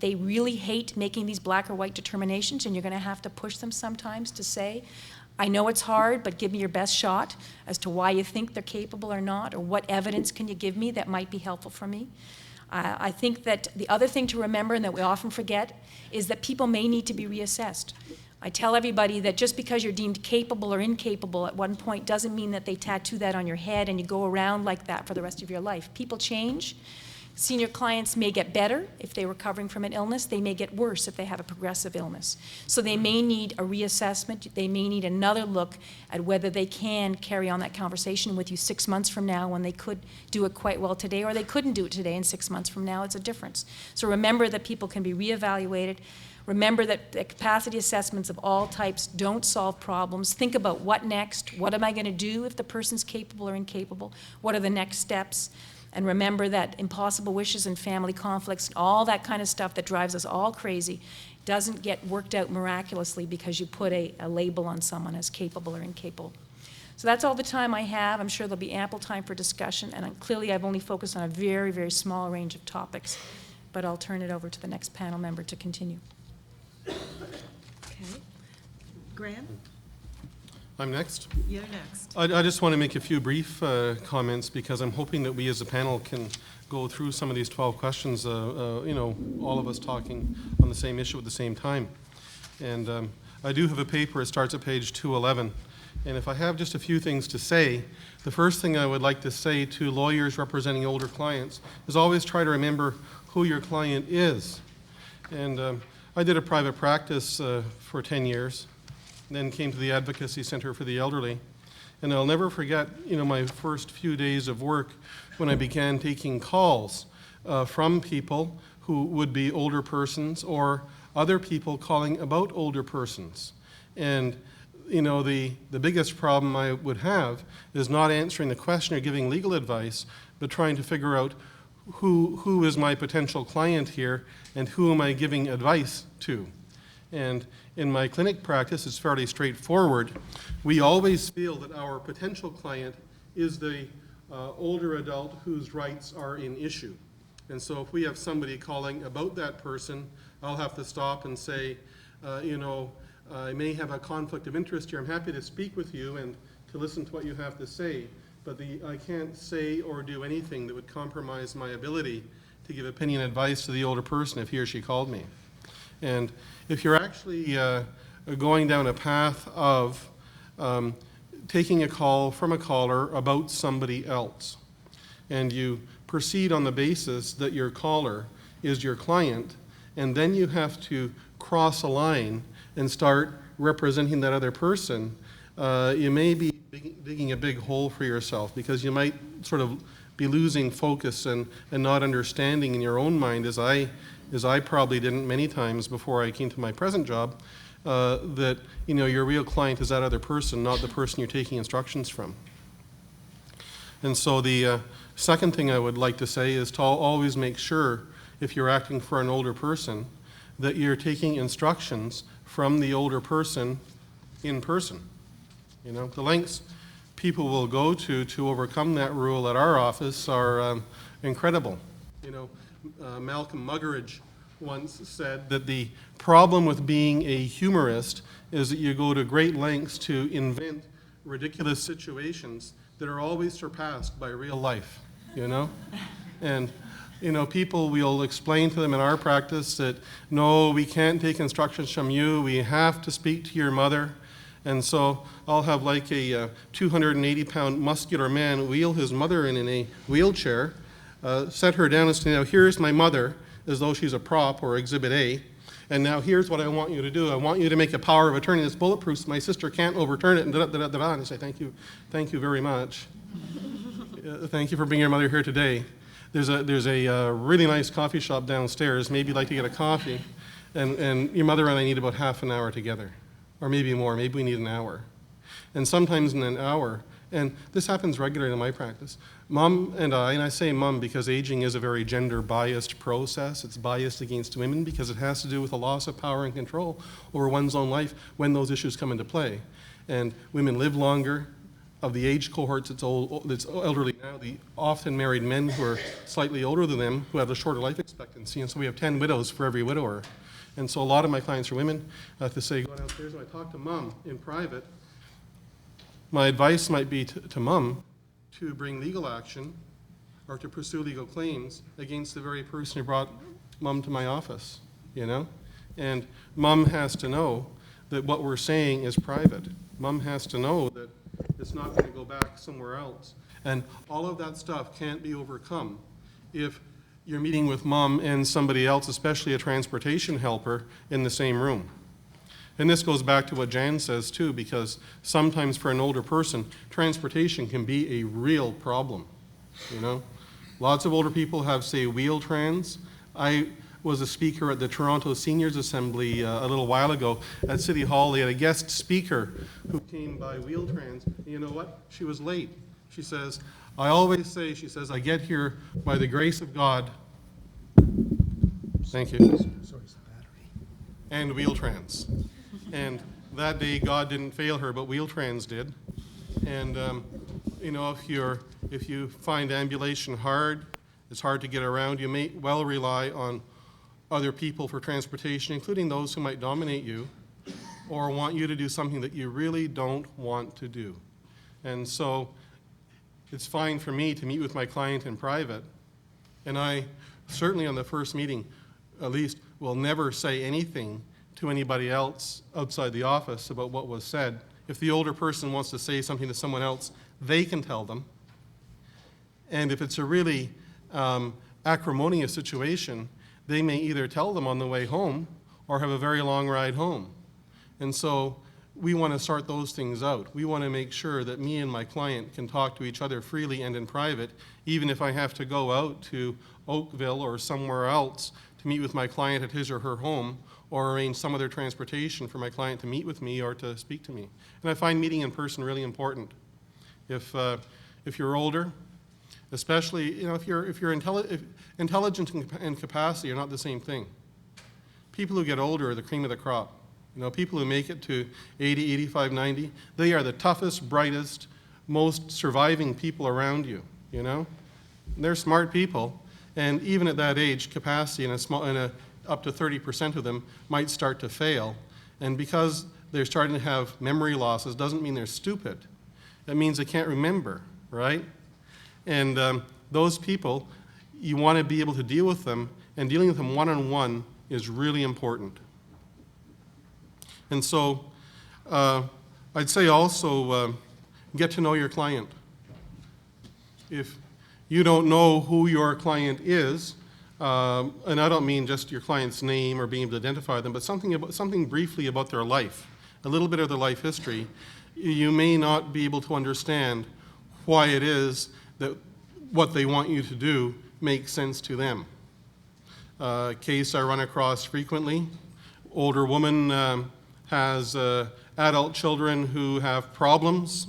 They really hate making these black or white determinations, and you're going to have to push them sometimes to say, I know it's hard, but give me your best shot as to why you think they're capable or not, or what evidence can you give me that might be helpful for me. I think that the other thing to remember, and that we often forget, is that people may need to be reassessed. I tell everybody that just because you're deemed capable or incapable at one point doesn't mean that they tattoo that on your head and you go around like that for the rest of your life. People change. Senior clients may get better if they're recovering from an illness. They may get worse if they have a progressive illness. So they may need a reassessment. They may need another look at whether they can carry on that conversation with you 6 months from now when they could do it quite well today, or they couldn't do it today, and 6 months from now it's a difference. So remember that people can be reevaluated. Remember that the capacity assessments of all types don't solve problems. Think about what next. What am I going to do if the person's capable or incapable? What are the next steps? And remember that impossible wishes and family conflicts and all that kind of stuff that drives us all crazy doesn't get worked out miraculously because you put a label on someone as capable or incapable. So that's all the time I have. I'm sure there'll be ample time for discussion, and clearly I've only focused on a very, very small range of topics, but I'll turn it over to the next panel member to continue. Okay. Graham, I'm next. you're next. I just want to make a few brief comments because I'm hoping that we as a panel can go through some of these 12 questions, all of us talking on the same issue at the same time. And I do have a paper. It starts at page 211. And if I have just a few things to say, the first thing I would like to say to lawyers representing older clients is always try to remember who your client is. And I did a private practice for 10 years, then came to the Advocacy Center for the Elderly. And I'll never forget, my first few days of work when I began taking calls from people who would be older persons or other people calling about older persons. And the biggest problem I would have is not answering the question or giving legal advice, but trying to figure out who is my potential client here and who am I giving advice to. And in my clinic practice, it's fairly straightforward. We always feel that our potential client is the older adult whose rights are in issue. And so if we have somebody calling about that person, I'll have to stop and say, I may have a conflict of interest here. I'm happy to speak with you and to listen to what you have to say, but I can't say or do anything that would compromise my ability to give opinion advice to the older person if he or she called me. And if you're actually going down a path of taking a call from a caller about somebody else, and you proceed on the basis that your caller is your client, and then you have to cross a line and start representing that other person, you may be digging a big hole for yourself, because you might sort of be losing focus and not understanding in your own mind, as I as I probably didn't many times before I came to my present job, that your real client is that other person, not the person you're taking instructions from. And so the second thing I would like to say is to always make sure, if you're acting for an older person, that you're taking instructions from the older person in person. The lengths people will go to overcome that rule at our office are incredible. Malcolm Muggeridge once said that the problem with being a humorist is that you go to great lengths to invent ridiculous situations that are always surpassed by real life, And, people, we'll explain to them in our practice that, no, we can't take instructions from you, we have to speak to your mother. And so I'll have like a 280-pound muscular man wheel his mother in a wheelchair, set her down and say, now here's my mother, as though she's a prop or exhibit A. And now here's what I want you to do. I want you to make a power of attorney that's bulletproof so my sister can't overturn it, and da-da-da-da-da. And I say, thank you very much. Thank you for bringing your mother here today. There's a really nice coffee shop downstairs. Maybe you'd like to get a coffee. And your mother and I need about half an hour together. Or maybe more, maybe we need an hour. And sometimes in an hour, and this happens regularly in my practice, Mom and I say mom because aging is a very gender-biased process. It's biased against women because it has to do with a loss of power and control over one's own life when those issues come into play. And women live longer. Of the age cohorts that's elderly now, the often married men who are slightly older than them who have a shorter life expectancy, and so we have 10 widows for every widower. And so a lot of my clients are women. To say, go downstairs, when I talk to mom in private, my advice might be to mom to bring legal action or to pursue legal claims against the very person who brought mom to my office, And mom has to know that what we're saying is private. Mom has to know that it's not going to go back somewhere else. And all of that stuff can't be overcome if you're meeting with mom and somebody else, especially a transportation helper, in the same room. And this goes back to what Jan says too, because sometimes for an older person, transportation can be a real problem, Lots of older people have, say, wheel trans. I was a speaker at the Toronto Seniors Assembly a little while ago at City Hall. They had a guest speaker who came by wheel trans. And you know what? She was late. She says, I always say, she says, I get here by the grace of God. Thank you. And wheel trans. And that day, God didn't fail her, but wheel trans did. And, if you find ambulation hard, it's hard to get around, you may well rely on other people for transportation, including those who might dominate you or want you to do something that you really don't want to do. And so it's fine for me to meet with my client in private, and I certainly on the first meeting at least will never say anything to anybody else outside the office about what was said. If the older person wants to say something to someone else, they can tell them. And if it's a really acrimonious situation, they may either tell them on the way home or have a very long ride home. And so we want to sort those things out. We want to make sure that me and my client can talk to each other freely and in private, even if I have to go out to Oakville or somewhere else to meet with my client at his or her home or arrange some other transportation for my client to meet with me or to speak to me. And I find meeting in person really important. If you're older, especially, if you're intelligent and capacity are not the same thing. People who get older are the cream of the crop. People who make it to 80, 85, 90, they are the toughest, brightest, most surviving people around you, And they're smart people, and even at that age, capacity up to 30% of them might start to fail. And because they're starting to have memory losses doesn't mean they're stupid. It means they can't remember, right? And those people, you want to be able to deal with them, and dealing with them one-on-one is really important. And so I'd say also get to know your client. If you don't know who your client is, and I don't mean just your client's name or being able to identify them, but something briefly about their life, a little bit of their life history, you may not be able to understand why it is that what they want you to do makes sense to them. case I run across frequently. Older woman has adult children who have problems.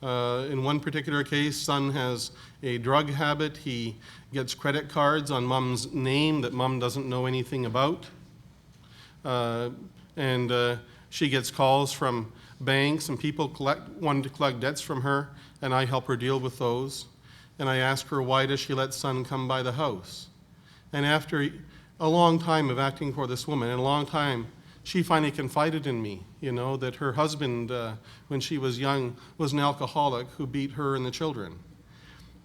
In one particular case, son has a drug habit. He gets credit cards on mom's name that mom doesn't know anything about. And she gets calls from banks and people wanting to collect debts from her, and I help her deal with those. And I ask her, why does she let son come by the house? And after a long time of acting for this woman, and a long time, she finally confided in me, that her husband, when she was young, was an alcoholic who beat her and the children.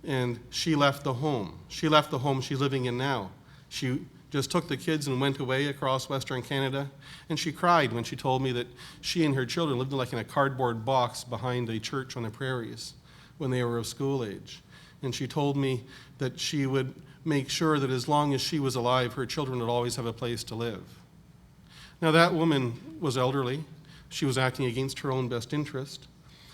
And she left the home. She left the home she's living in now. She just took the kids and went away across Western Canada. And she cried when she told me that she and her children lived like in a cardboard box behind a church on the prairies when they were of school age. And she told me that she would make sure that as long as she was alive, her children would always have a place to live. Now, that woman was elderly. She was acting against her own best interest.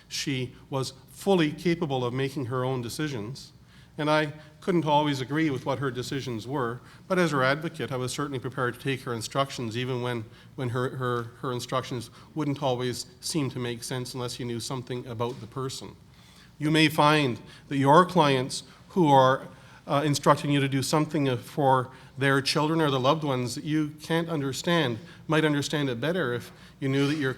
She was fully capable of making her own decisions. And I couldn't always agree with what her decisions were, but as her advocate, I was certainly prepared to take her instructions, even when her instructions wouldn't always seem to make sense unless you knew something about the person. You may find that your clients who are instructing you to do something for their children or the loved ones that you can't understand might understand it better if you knew that your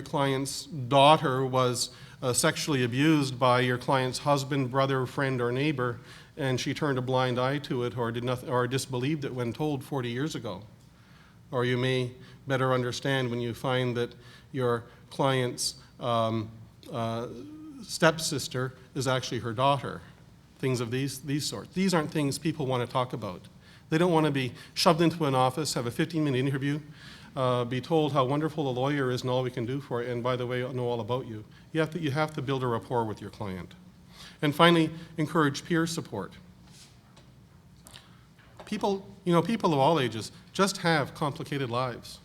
client's daughter was sexually abused by your client's husband, brother, friend, or neighbor, and she turned a blind eye to it or disbelieved it when told 40 years ago. Or you may better understand when you find that your client's stepsister is actually her daughter. Things of these sorts. These aren't things people want to talk about. They don't want to be shoved into an office, have a 15-minute interview, be told how wonderful a lawyer is and all we can do for it, and by the way, know all about you. You have to build a rapport with your client. And finally, encourage peer support. People of all ages just have complicated lives.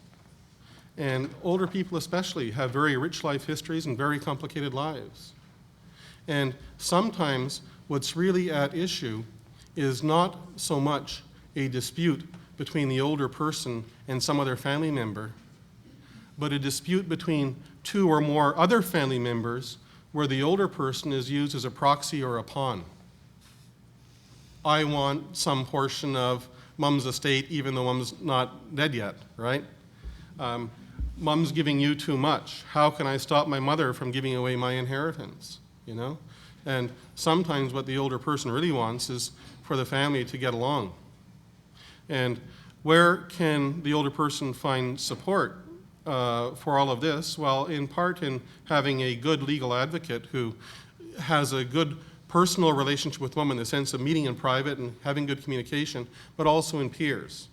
And older people especially have very rich life histories and very complicated lives. And sometimes what's really at issue is not so much a dispute between the older person and some other family member, but a dispute between two or more other family members where the older person is used as a proxy or a pawn. I want some portion of mom's estate even though mom's not dead yet, right? Mom's giving you too much. How can I stop my mother from giving away my inheritance, And sometimes what the older person really wants is for the family to get along. And where can the older person find support for all of this? Well, in part in having a good legal advocate who has a good personal relationship with women in the sense of meeting in private and having good communication, but also in peers.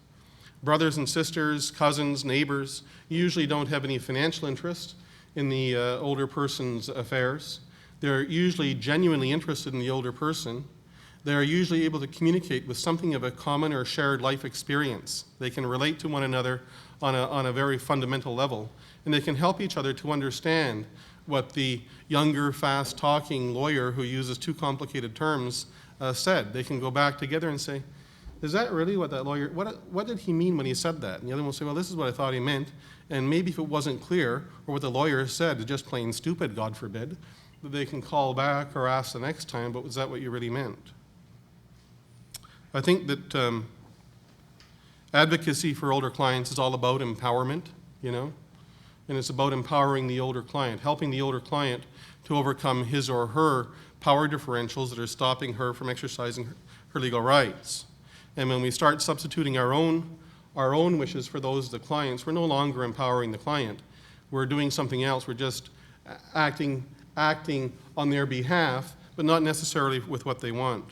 Brothers and sisters, cousins, neighbors usually don't have any financial interest in the older person's affairs. They're usually genuinely interested in the older person. They're usually able to communicate with something of a common or shared life experience. They can relate to one another on a very fundamental level, and they can help each other to understand what the younger, fast-talking lawyer who uses too complicated terms said. They can go back together and say, is that really what that lawyer, what did he mean when he said that? And the other one will say, well, this is what I thought he meant, and maybe if it wasn't clear, or what the lawyer said is just plain stupid, God forbid, that they can call back or ask the next time, but was that what you really meant? I think that advocacy for older clients is all about empowerment, and it's about empowering the older client, helping the older client to overcome his or her power differentials that are stopping her from exercising her legal rights. And when we start substituting our own wishes for those of the clients, we're no longer empowering the client. We're doing something else. We're just acting on their behalf, but not necessarily with what they want.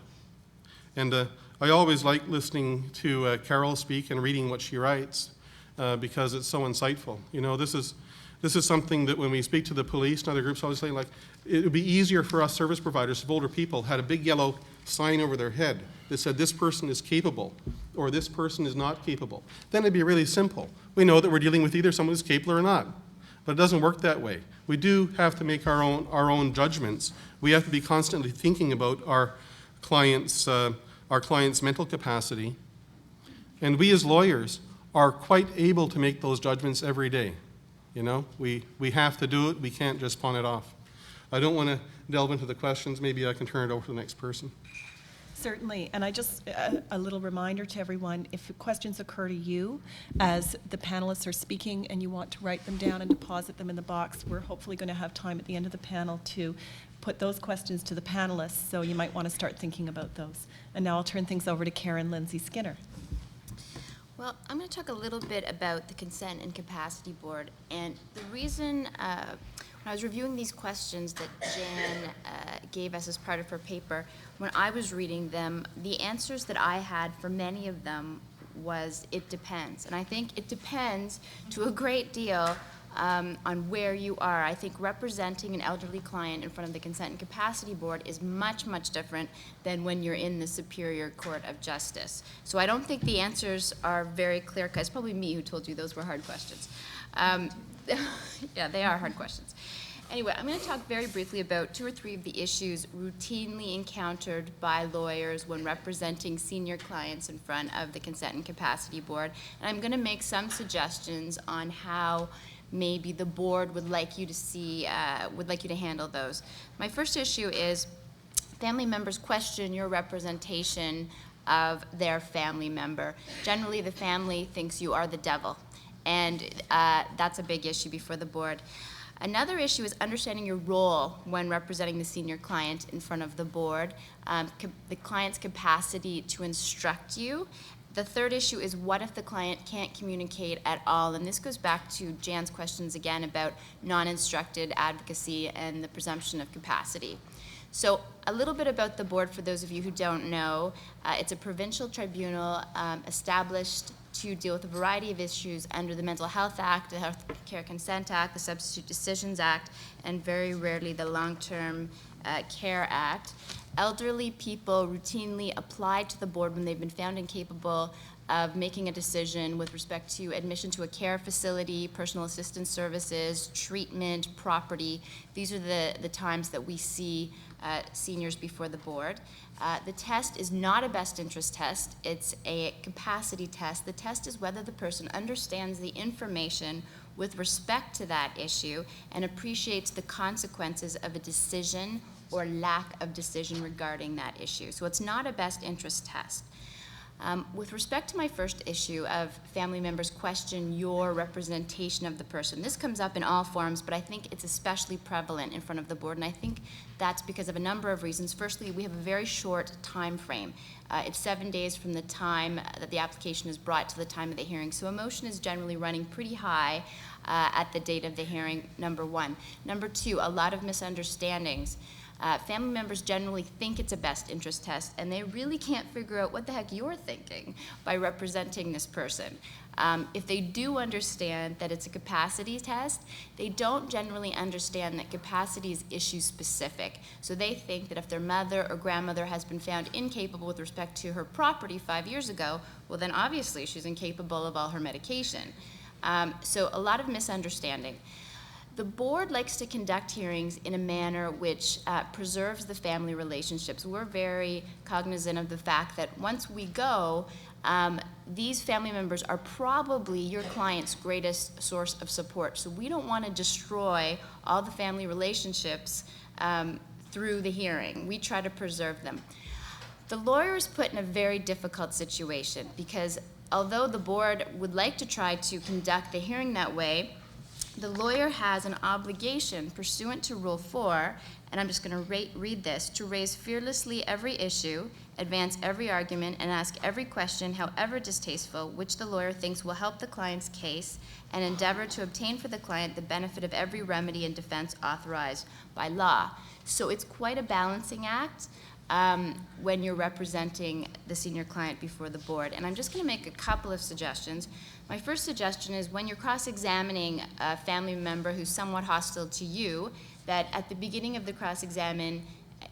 And I always like listening to Carole speak and reading what she writes because it's so insightful. This is something that when we speak to the police and other groups, I always say, it would be easier for us service providers if older people had a big yellow sign over their head that said this person is capable or this person is not capable. Then it'd be really simple. We know that we're dealing with either someone who's capable or not. But it doesn't work that way. We do have to make our own judgments. We have to be constantly thinking about our client's mental capacity. And we as lawyers are quite able to make those judgments every day. You know, we have to do it. We can't just pawn it off. I don't want to delve into the questions. Maybe I can turn it over to the next person. Certainly, and I just, a little reminder to everyone, if questions occur to you as the panelists are speaking and you want to write them down and deposit them in the box, we're hopefully going to have time at the end of the panel to put those questions to the panelists, so you might want to start thinking about those. And now I'll turn things over to Karen Lindsay-Skynner. Well, I'm going to talk a little bit about the Consent and Capacity Board. And the reason, when I was reviewing these questions that Jan gave us as part of her paper, when I was reading them, the answers that I had for many of them was, it depends. And I think it depends to a great deal on where you are. I think representing an elderly client in front of the Consent and Capacity Board is much, much different than when you're in the Superior Court of Justice. So I don't think the answers are very clear, because it's probably me who told you those were hard questions. Yeah, they are hard questions. Anyway, I'm going to talk very briefly about 2 or 3 of the issues routinely encountered by lawyers when representing senior clients in front of the Consent and Capacity Board. And I'm going to make some suggestions on how maybe the board would like you to see, would like you to handle those. My first issue is family members question your representation of their family member. Generally, the family thinks you are the devil, and that's a big issue before the board. Another issue is understanding your role when representing the senior client in front of the board, the client's capacity to instruct you. The third issue is, what if the client can't communicate at all? And this goes back to Jan's questions again about non-instructed advocacy and the presumption of capacity. So a little bit about the board for those of you who don't know. It's a provincial tribunal established to deal with a variety of issues under the Mental Health Act, the Health Care Consent Act, the Substitute Decisions Act, and very rarely the Long-Term Care Act. Elderly people routinely apply to the board when they've been found incapable of making a decision with respect to admission to a care facility, personal assistance services, treatment, property. These are the times that we see seniors before the board. The test is not a best interest test, it's a capacity test. The test is whether the person understands the information with respect to that issue and appreciates the consequences of a decision or lack of decision regarding that issue. So it's not a best interest test. With respect to my first issue of family members question your representation of the person, this comes up in all forums, but I think it's especially prevalent in front of the board, and I think that's because of a number of reasons. Firstly, we have a very short time frame. It's 7 days from the time that the application is brought to the time of the hearing, so emotion is generally running pretty high at the date of the hearing, number one. Number two, a lot of misunderstandings. Family members generally think it's a best interest test, and they really can't figure out what the heck you're thinking by representing this person. If they do understand that it's a capacity test, they don't generally understand that capacity is issue specific. So they think that if their mother or grandmother has been found incapable with respect to her property 5 years ago, well then obviously she's incapable of all her medication. So a lot of misunderstanding. The board likes to conduct hearings in a manner which preserves the family relationships. We're very cognizant of the fact that once we go, these family members are probably your client's greatest source of support. So we don't want to destroy all the family relationships through the hearing. We try to preserve them. The lawyer is put in a very difficult situation because although the board would like to try to conduct the hearing that way, the lawyer has an obligation pursuant to Rule 4, and I'm just going to read this, to raise fearlessly every issue, advance every argument, and ask every question, however distasteful, which the lawyer thinks will help the client's case, and endeavor to obtain for the client the benefit of every remedy and defense authorized by law. So it's quite a balancing act when you're representing the senior client before the board. And I'm just going to make a couple of suggestions. My first suggestion is when you're cross-examining a family member who's somewhat hostile to you, that at the beginning of the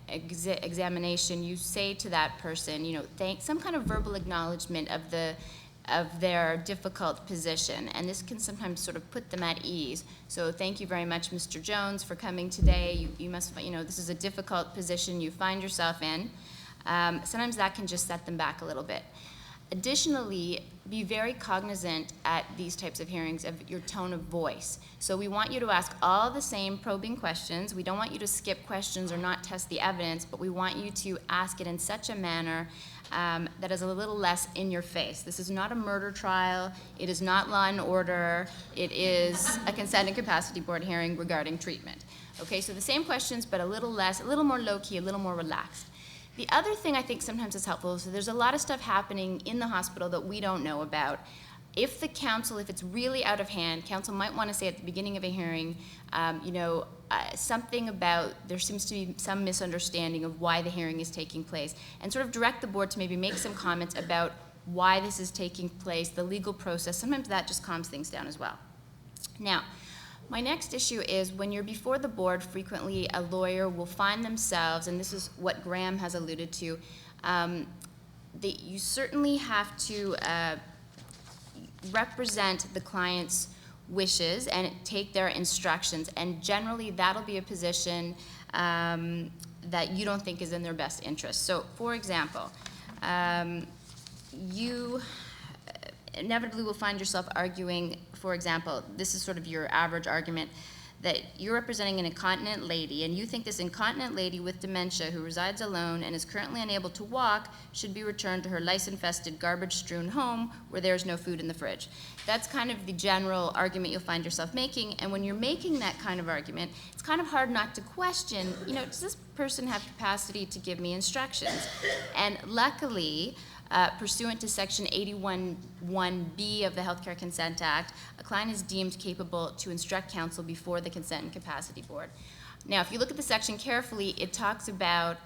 examination, you say to that person, you know, some kind of verbal acknowledgement of their difficult position, and this can sometimes sort of put them at ease. So thank you very much, Mr. Jones, for coming today. You must, you know, this is a difficult position you find yourself in. Sometimes that can just set them back a little bit. Additionally, be very cognizant at these types of hearings of your tone of voice. So we want you to ask all the same probing questions. We don't want you to skip questions or not test the evidence, but we want you to ask it in such a manner that is a little less in your face. This is not a murder trial. It is not Law and Order. It is a consent and capacity board hearing regarding treatment. Okay, so the same questions, but a little less, a little more low-key, a little more relaxed. The other thing I think sometimes is helpful is there's a lot of stuff happening in the hospital that we don't know about. If the counsel, if it's really out of hand, counsel might want to say at the beginning of a hearing, something about there seems to be some misunderstanding of why the hearing is taking place, and sort of direct the board to maybe make some comments about why this is taking place, the legal process. Sometimes that just calms things down as well. Now, my next issue is when you're before the board, frequently a lawyer will find themselves, and this is what Graham has alluded to, you certainly have to represent the client's wishes and take their instructions, and generally that'll be a position that you don't think is in their best interest. So, for example, you inevitably will find yourself arguing, for example, this is sort of your average argument, that you're representing an incontinent lady, and you think this incontinent lady with dementia who resides alone and is currently unable to walk should be returned to her lice-infested, garbage-strewn home where there's no food in the fridge. That's kind of the general argument you'll find yourself making, and when you're making that kind of argument, it's kind of hard not to question, does this person have capacity to give me instructions? And luckily, pursuant to Section 81(1)B of the Healthcare Consent Act, a client is deemed capable to instruct counsel before the Consent and Capacity Board. Now, if you look at the section carefully, it talks about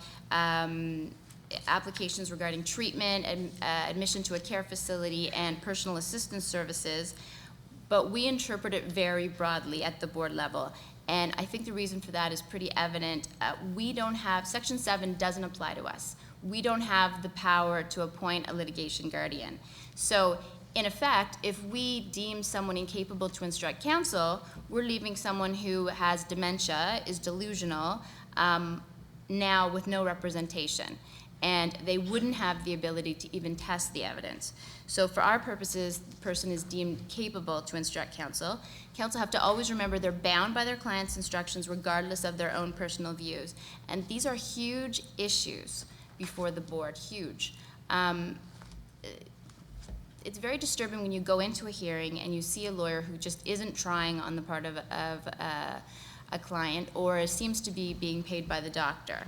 applications regarding treatment, admission to a care facility, and personal assistance services, but we interpret it very broadly at the board level. And I think the reason for that is pretty evident. We don't have, Section 7 doesn't apply to us. We don't have the power to appoint a litigation guardian. So, in effect, if we deem someone incapable to instruct counsel, we're leaving someone who has dementia, is delusional, now with no representation. And they wouldn't have the ability to even test the evidence. So for our purposes, the person is deemed capable to instruct counsel. Counsel have to always remember they're bound by their client's instructions regardless of their own personal views. And these are huge issues before the board, huge. It's very disturbing when you go into a hearing and you see a lawyer who just isn't trying on the part of a client, or seems to be being paid by the doctor.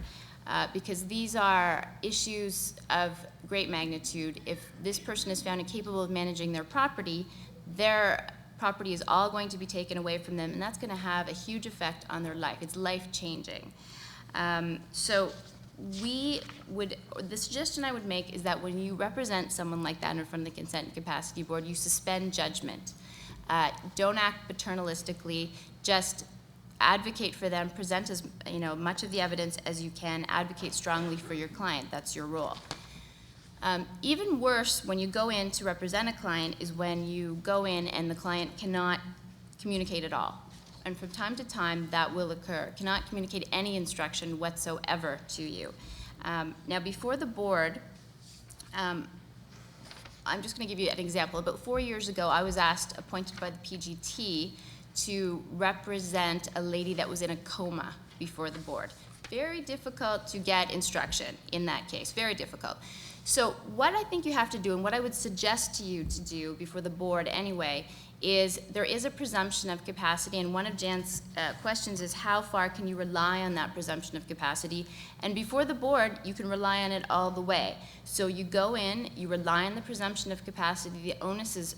Because these are issues of great magnitude. If this person is found incapable of managing their property is all going to be taken away from them, and that's going to have a huge effect on their life. It's life-changing. So the suggestion I would make is that when you represent someone like that in front of the Consent and Capacity Board, you suspend judgment. Don't act paternalistically, just advocate for them, present as much of the evidence as you can, advocate strongly for your client. That's your role. Even worse, when you go in to represent a client, is when you go in and the client cannot communicate at all. And from time to time, that will occur. Cannot communicate any instruction whatsoever to you. Now, before the board, I'm just going to give you an example. About 4 years ago, I was appointed by the PGT to represent a lady that was in a coma before the board. Very difficult to get instruction in that case, very difficult. So what I think you have to do, and what I would suggest to you to do before the board anyway, is there is a presumption of capacity, and one of Jan's questions is how far can you rely on that presumption of capacity? And before the board, you can rely on it all the way. So you go in, you rely on the presumption of capacity, the onus is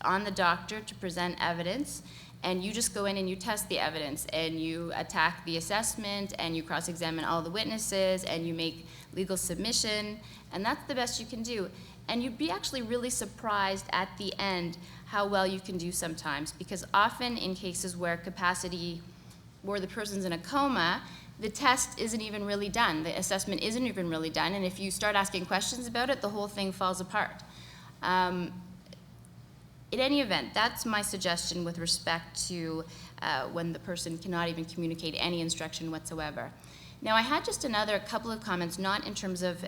on the doctor to present evidence, and you just go in and you test the evidence, and you attack the assessment, and you cross-examine all the witnesses, and you make legal submission, and that's the best you can do. And you'd be actually really surprised at the end how well you can do sometimes, because often in cases where the person's in a coma, the test isn't even really done, the assessment isn't even really done, and if you start asking questions about it, the whole thing falls apart. In any event, that's my suggestion with respect to when the person cannot even communicate any instruction whatsoever. Now, I had just another couple of comments, not in terms of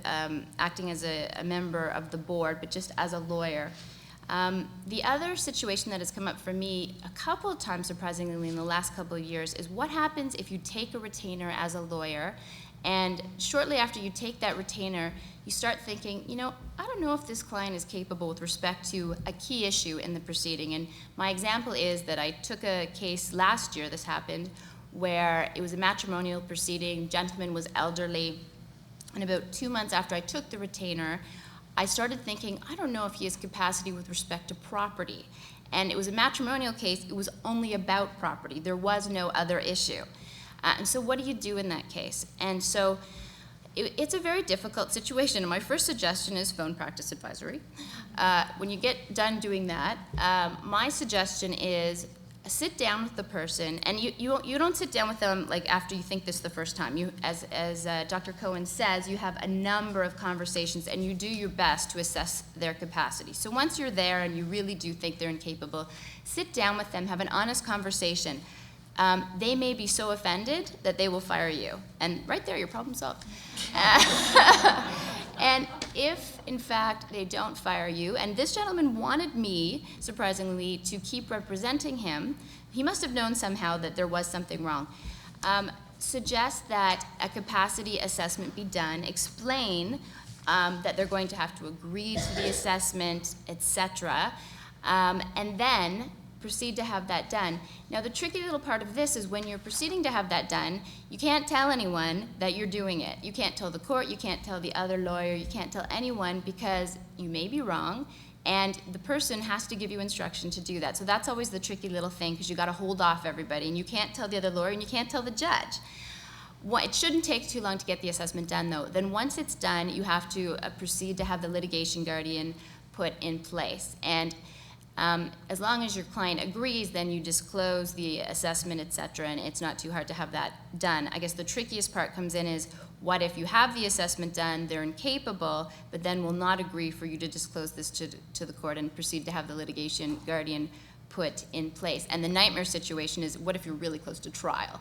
acting as a member of the board, but just as a lawyer. The other situation that has come up for me a couple of times, surprisingly, in the last couple of years, is what happens if you take a retainer as a lawyer, and shortly after you take that retainer, you start thinking, you know, I don't know if this client is capable with respect to a key issue in the proceeding. And my example is that I took a case last year, this happened, where it was a matrimonial proceeding, gentleman was elderly, and about 2 months after I took the retainer, I started thinking, I don't know if he has capacity with respect to property. And it was a matrimonial case, it was only about property. There was no other issue. And so what do you do in that case? And so it's a very difficult situation. And my first suggestion is phone practice advisory. When you get done doing that, my suggestion is sit down with the person, and you don't sit down with them like after you think this the first time. You, as Dr. Cohen says, you have a number of conversations, and you do your best to assess their capacity. So once you're there and you really do think they're incapable, sit down with them, have an honest conversation. They may be so offended that they will fire you, and right there, your problem solved. And if, in fact, they don't fire you, and this gentleman wanted me, surprisingly, to keep representing him, he must have known somehow that there was something wrong. Suggest that a capacity assessment be done, explain that they're going to have to agree to the assessment, etc., and then proceed to have that done. Now, the tricky little part of this is when you're proceeding to have that done, you can't tell anyone that you're doing it. You can't tell the court, you can't tell the other lawyer, you can't tell anyone because you may be wrong, and the person has to give you instruction to do that. So that's always the tricky little thing, because you got to hold off everybody, and you can't tell the other lawyer, and you can't tell the judge. It shouldn't take too long to get the assessment done, though. Then once it's done, you have to proceed to have the litigation guardian put in place. And as long as your client agrees, then you disclose the assessment, et cetera, and it's not too hard to have that done. I guess the trickiest part comes in is, what if you have the assessment done, they're incapable, but then will not agree for you to disclose this to the court and proceed to have the litigation guardian put in place. And the nightmare situation is, what if you're really close to trial?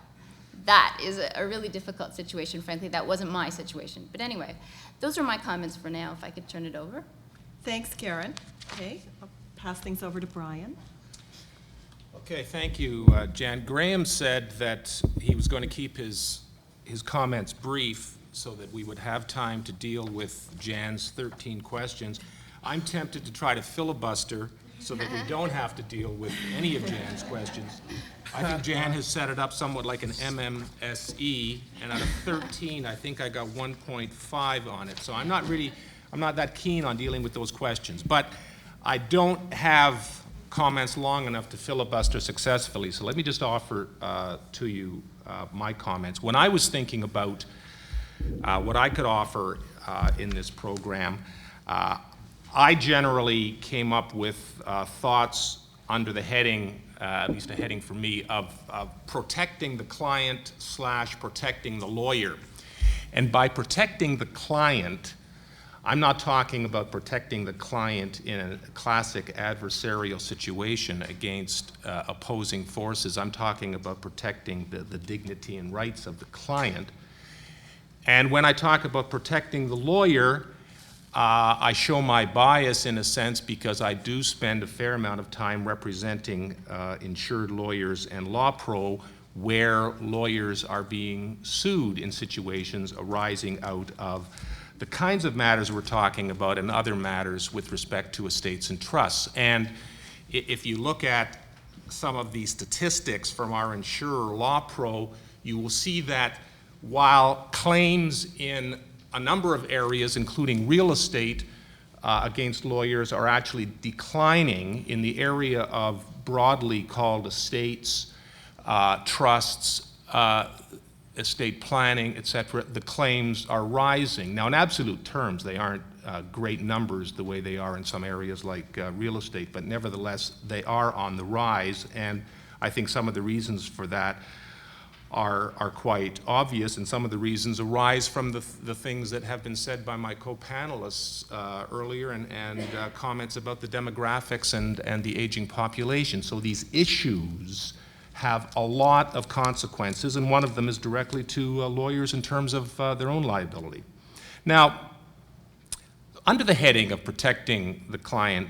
That is a really difficult situation, frankly. That wasn't my situation. But anyway, those are my comments for now, if I could turn it over. Thanks, Karen. Okay, I'll pass things over to Brian. Okay, thank you, Jan. Graham said that he was going to keep his comments brief so that we would have time to deal with Jan's 13 questions. I'm tempted to try to filibuster so that we don't have to deal with any of Jan's questions. I think Jan has set it up somewhat like an MMSE, and out of 13, I think I got 1.5 on it. So I'm not that keen on dealing with those questions. But I don't have comments long enough to filibuster successfully, so let me just offer to you my comments. When I was thinking about what I could offer in this program, I generally came up with thoughts under the heading, at least a heading for me, of protecting the client / protecting the lawyer. And by protecting the client, I'm not talking about protecting the client in a classic adversarial situation against opposing forces. I'm talking about protecting the dignity and rights of the client. And when I talk about protecting the lawyer, I show my bias in a sense because I do spend a fair amount of time representing insured lawyers and law pro where lawyers are being sued in situations arising out of the kinds of matters we're talking about and other matters with respect to estates and trusts. And if you look at some of the statistics from our insurer law pro, you will see that while claims in a number of areas, including real estate against lawyers, are actually declining in the area of broadly called estates, trusts, estate planning, et cetera, the claims are rising. Now, in absolute terms, they aren't great numbers the way they are in some areas like real estate, but nevertheless, they are on the rise, and I think some of the reasons for that are quite obvious, and some of the reasons arise from the things that have been said by my co-panelists earlier, and comments about the demographics and the aging population. So these issues have a lot of consequences, and one of them is directly to lawyers in terms of their own liability. Now, under the heading of protecting the client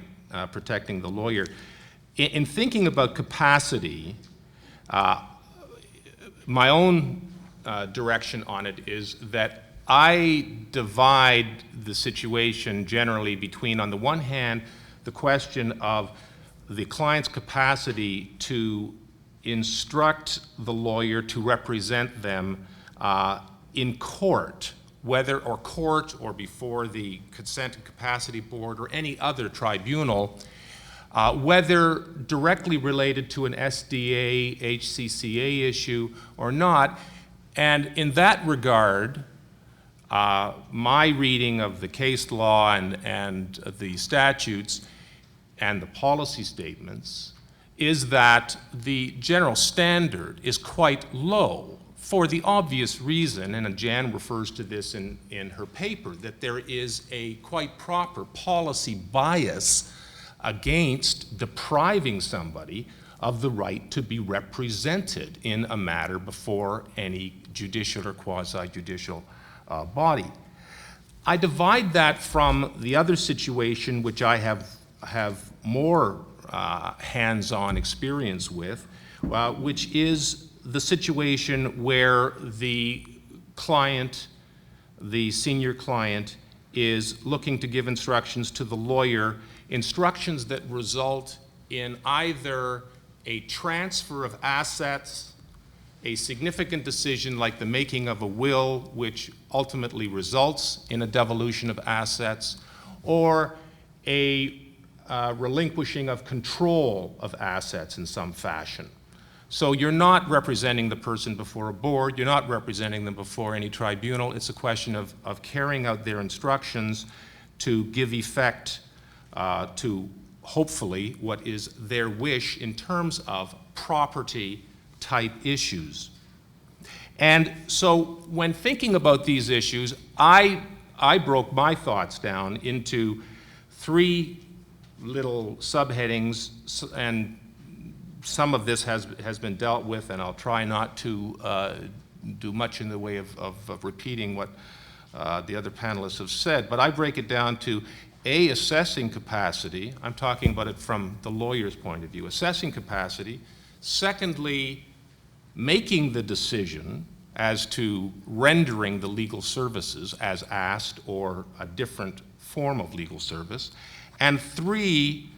protecting the lawyer. In thinking about capacity, my own direction on it is that I divide the situation generally between, on the one hand, the question of the client's capacity to instruct the lawyer to represent them in court, whether court or before the Consent and Capacity Board or any other tribunal, whether directly related to an SDA, HCCA issue or not. And in that regard, my reading of the case law and the statutes and the policy statements is that the general standard is quite low for the obvious reason, and Jan refers to this in her paper, that there is a quite proper policy bias against depriving somebody of the right to be represented in a matter before any judicial or quasi-judicial body. I divide that from the other situation, which I have more hands-on experience with, which is the situation where the client, the senior client, is looking to give instructions to the lawyer, instructions that result in either a transfer of assets, a significant decision like the making of a will, which ultimately results in a devolution of assets, or a relinquishing of control of assets in some fashion. So you're not representing the person before a board, you're not representing them before any tribunal. It's a question of carrying out their instructions to give effect to hopefully what is their wish in terms of property type issues. And so when thinking about these issues, I broke my thoughts down into three little subheadings, and some of this has been dealt with, and I'll try not to do much in the way of repeating what the other panelists have said, but I break it down to A, assessing capacity. I'm talking about it from the lawyer's point of view, assessing capacity. Secondly, making the decision as to rendering the legal services as asked or a different form of legal service. And three,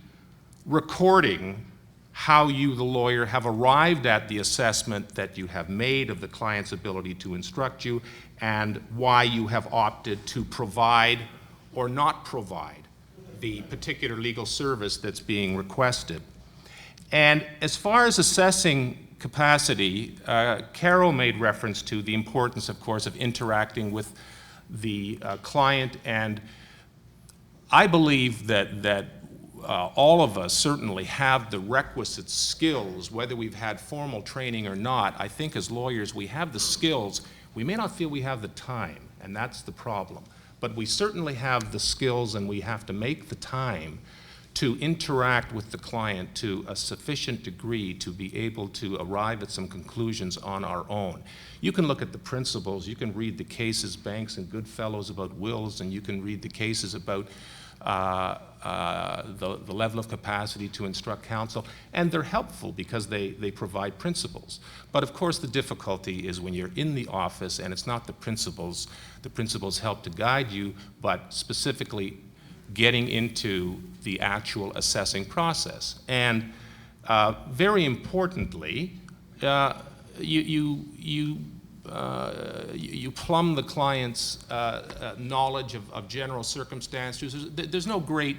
recording how you, the lawyer, have arrived at the assessment that you have made of the client's ability to instruct you and why you have opted to provide or not provide the particular legal service that's being requested. And as far as assessing capacity, Carole made reference to the importance, of course, of interacting with the client, and I believe that all of us certainly have the requisite skills, whether we've had formal training or not. I think as lawyers we have the skills. We may not feel we have the time, and that's the problem. But we certainly have the skills, and we have to make the time to interact with the client to a sufficient degree to be able to arrive at some conclusions on our own. You can look at the principles, you can read the cases, Banks and Goodfellows about wills, and you can read the cases about the level of capacity to instruct counsel, and they're helpful because they provide principles. But of course the difficulty is when you're in the office and it's not the principles help to guide you, but specifically getting into the actual assessing process. And very importantly, you plumb the client's knowledge of general circumstances. There's no great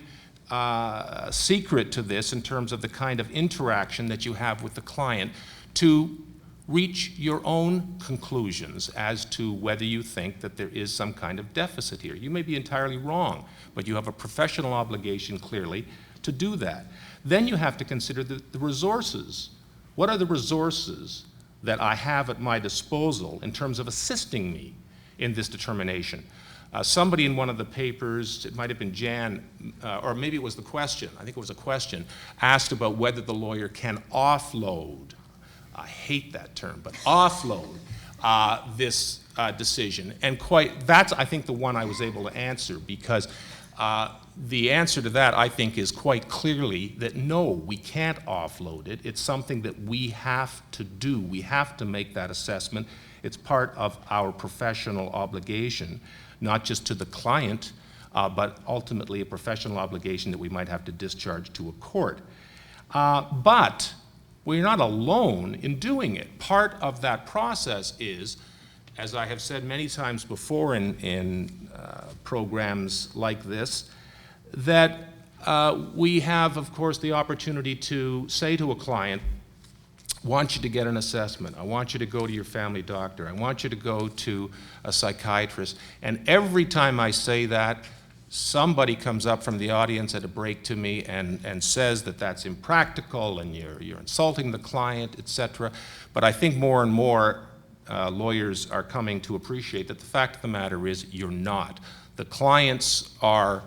secret to this in terms of the kind of interaction that you have with the client to reach your own conclusions as to whether you think that there is some kind of deficit here. You may be entirely wrong, but you have a professional obligation clearly to do that. Then you have to consider the resources. What are the resources that I have at my disposal in terms of assisting me in this determination? Somebody in one of the papers, it might have been Jan, or maybe it was the question, I think it was a question, asked about whether the lawyer can offload, I hate that term, but offload this decision. And that's, I think, the one I was able to answer, because The answer to that, I think, is quite clearly that no, we can't offload it. It's something that we have to do. We have to make that assessment. It's part of our professional obligation, not just to the client, but ultimately a professional obligation that we might have to discharge to a court. But we're not alone in doing it. Part of that process is, as I have said many times before in programs like this, that we have, of course, the opportunity to say to a client, I want you to get an assessment. I want you to go to your family doctor. I want you to go to a psychiatrist. And every time I say that, somebody comes up from the audience at a break to me and says that that's impractical and you're insulting the client, etc. But I think more and more lawyers are coming to appreciate that the fact of the matter is you're not. The clients are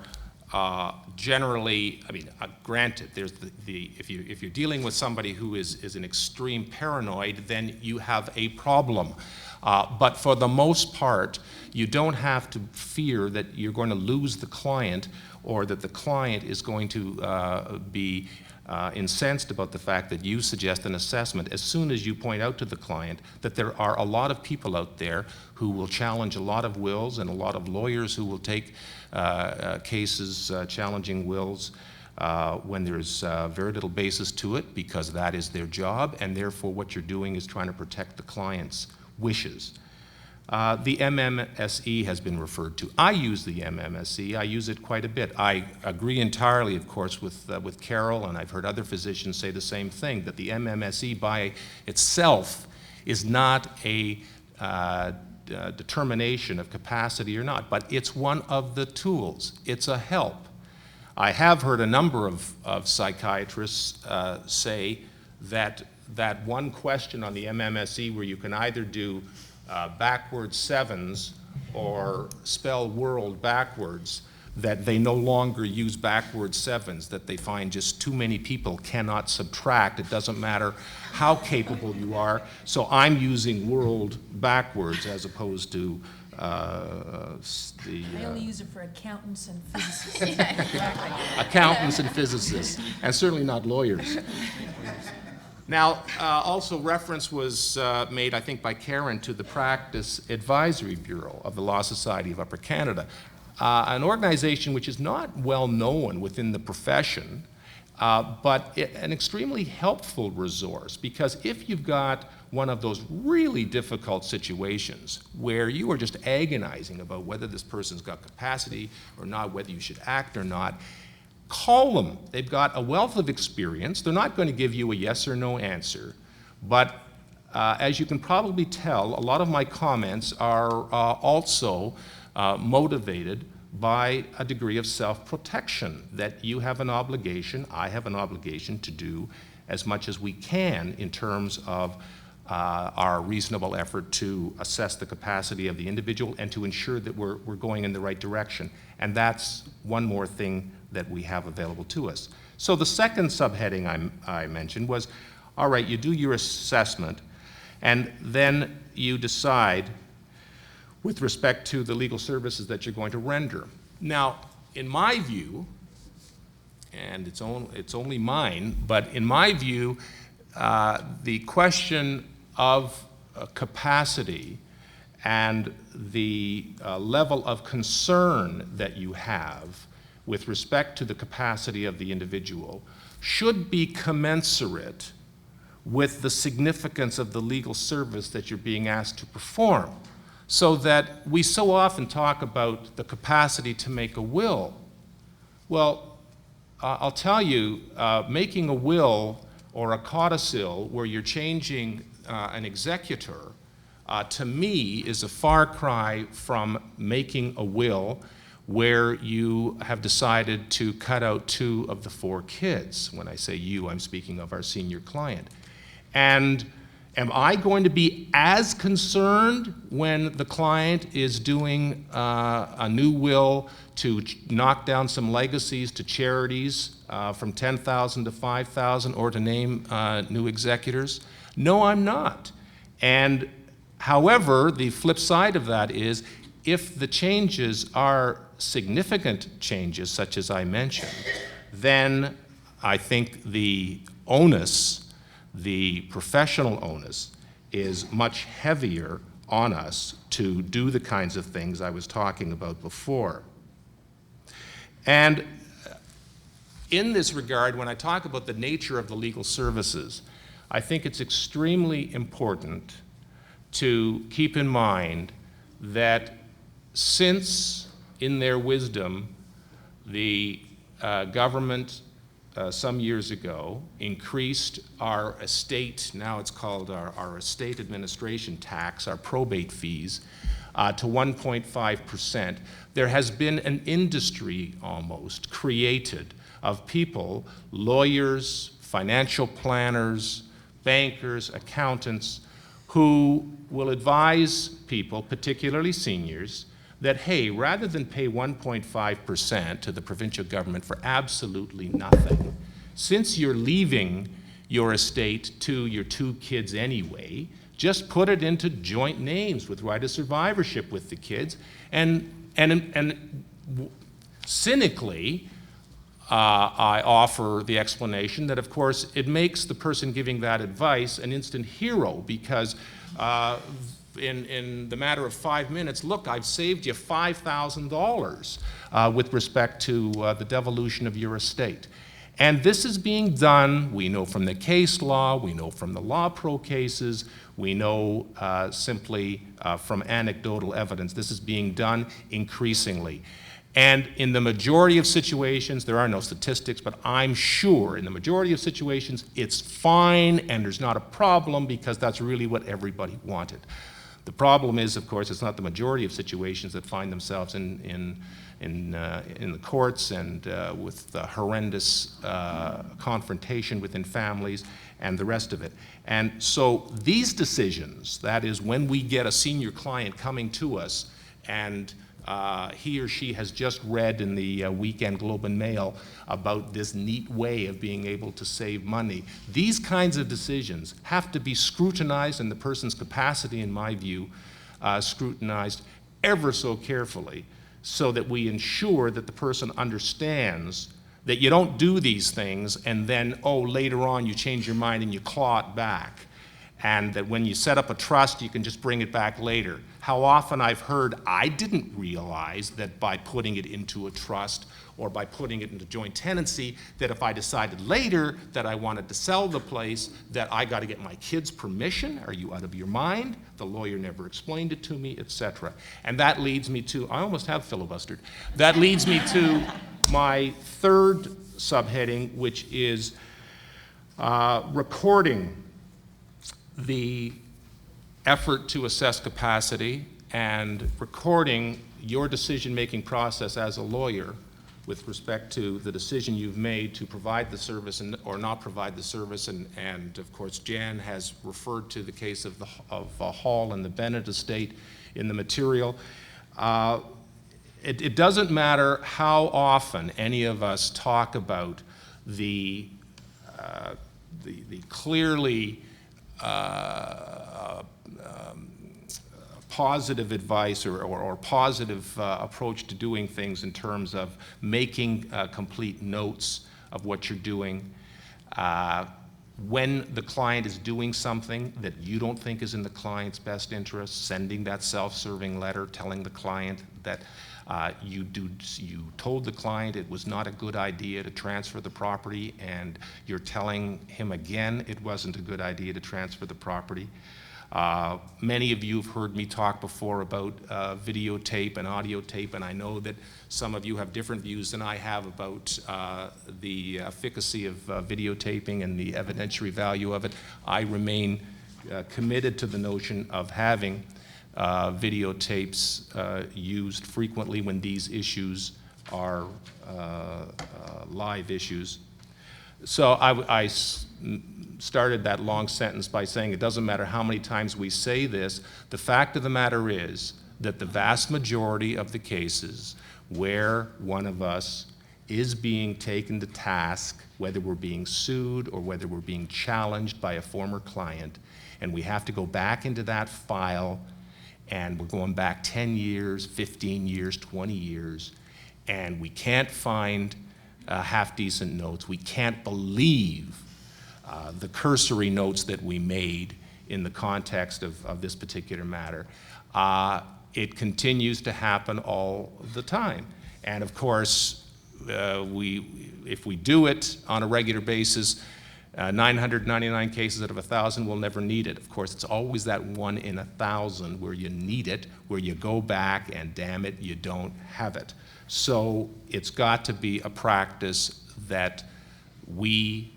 generally, I mean, granted, there's if you're dealing with somebody who is an extreme paranoid, then you have a problem. But for the most part, you don't have to fear that you're going to lose the client or that the client is going to be incensed about the fact that you suggest an assessment as soon as you point out to the client that there are a lot of people out there who will challenge a lot of wills and a lot of lawyers who will take cases challenging wills when there's very little basis to it, because that is their job, and therefore what you're doing is trying to protect the client's wishes. The MMSE has been referred to. I use the MMSE. I use it quite a bit. I agree entirely, of course, with Carole, and I've heard other physicians say the same thing, that the MMSE by itself is not a determination of capacity or not, but it's one of the tools. It's a help. I have heard a number of psychiatrists say that one question on the MMSE where you can either do backward sevens or spell world backwards, that they no longer use backward sevens, that they find just too many people cannot subtract. It doesn't matter how capable you are. So I'm using world backwards as opposed to I only use it for accountants and physicists. accountants and physicists, and certainly not lawyers. Now, also reference was made, I think, by Karen to the Practice Advisory Bureau of the Law Society of Upper Canada, an organization which is not well known within the profession, but an extremely helpful resource, because if you've got one of those really difficult situations where you are just agonizing about whether this person's got capacity or not, whether you should act or not, call them. They've got a wealth of experience. They're not going to give you a yes or no answer, but as you can probably tell, a lot of my comments are also motivated by a degree of self-protection, that you have an obligation, I have an obligation to do as much as we can in terms of our reasonable effort to assess the capacity of the individual and to ensure that we're going in the right direction. And that's one more thing that we have available to us. So the second subheading I mentioned was, all right, you do your assessment, and then you decide with respect to the legal services that you're going to render. Now, in my view, and it's only mine, but in my view, the question of capacity and the level of concern that you have with respect to the capacity of the individual should be commensurate with the significance of the legal service that you're being asked to perform. So that we so often talk about the capacity to make a will. Well, I'll tell you, making a will or a codicil where you're changing an executor, to me, is a far cry from making a will where you have decided to cut out 2 of the 4 kids. When I say you, I'm speaking of our senior client. And am I going to be as concerned when the client is doing a new will to knock down some legacies to charities from $10,000 to $5,000, or to name new executors? No, I'm not. And however, the flip side of that is, if the changes are significant changes, such as I mentioned, then I think the onus, the professional onus, is much heavier on us to do the kinds of things I was talking about before. And in this regard, when I talk about the nature of the legal services, I think it's extremely important to keep in mind that since, in their wisdom, the government some years ago increased our estate, now it's called our estate administration tax, our probate fees, to 1.5%, there has been an industry almost created of people, lawyers, financial planners, bankers, accountants, who will advise people, particularly seniors, that, hey, rather than pay 1.5% to the provincial government for absolutely nothing, since you're leaving your estate to your 2 kids anyway, just put it into joint names with right of survivorship with the kids. And cynically, I offer the explanation that, of course, it makes the person giving that advice an instant hero, because in the matter of 5 minutes, look, I've saved you $5,000 with respect to the devolution of your estate. And this is being done, we know from the case law, we know from the Law Pro cases, we know simply from anecdotal evidence, this is being done increasingly. And in the majority of situations, there are no statistics, but I'm sure in the majority of situations, it's fine and there's not a problem, because that's really what everybody wanted. The problem is, of course, it's not the majority of situations that find themselves in the courts and with the horrendous confrontation within families and the rest of it. And so these decisions, that is, when we get a senior client coming to us and he or she has just read in the Weekend Globe and Mail about this neat way of being able to save money. These kinds of decisions have to be scrutinized, and the person's capacity, in my view, scrutinized ever so carefully, so that we ensure that the person understands that you don't do these things and then, oh, later on you change your mind and you claw it back. And that when you set up a trust, you can just bring it back later. How often I've heard, I didn't realize that by putting it into a trust or by putting it into joint tenancy, that if I decided later that I wanted to sell the place, that I got to get my kids' permission. Are you out of your mind? The lawyer never explained it to me, etc. And that leads me to, I almost have filibustered, that leads me to my third subheading, which is recording the effort to assess capacity and recording your decision-making process as a lawyer with respect to the decision you've made to provide the service or not provide the service. And of course, Jan has referred to the case of Hall and the Bennett estate in the material. It doesn't matter how often any of us talk about the clearly positive advice or positive approach to doing things in terms of making complete notes of what you're doing. When the client is doing something that you don't think is in the client's best interest, sending that self-serving letter telling the client that you told the client it was not a good idea to transfer the property, and you're telling him again it wasn't a good idea to transfer the property. Many of you have heard me talk before about videotape and audio tape, and I know that some of you have different views than I have about the efficacy of videotaping and the evidentiary value of it. I remain committed to the notion of having videotapes used frequently when these issues are live issues. So I started that long sentence by saying it doesn't matter how many times we say this, the fact of the matter is that the vast majority of the cases where one of us is being taken to task, whether we're being sued or whether we're being challenged by a former client, and we have to go back into that file, and we're going back 10 years, 15 years, 20 years, and we can't find half-decent notes. We can't believe the cursory notes that we made in the context of this particular matter. It continues to happen all the time. And of course, if we do it on a regular basis, 999 cases out of 1,000 will never need it. Of course, it's always that 1 in 1,000 where you need it, where you go back and damn it, you don't have it. So it's got to be a practice that we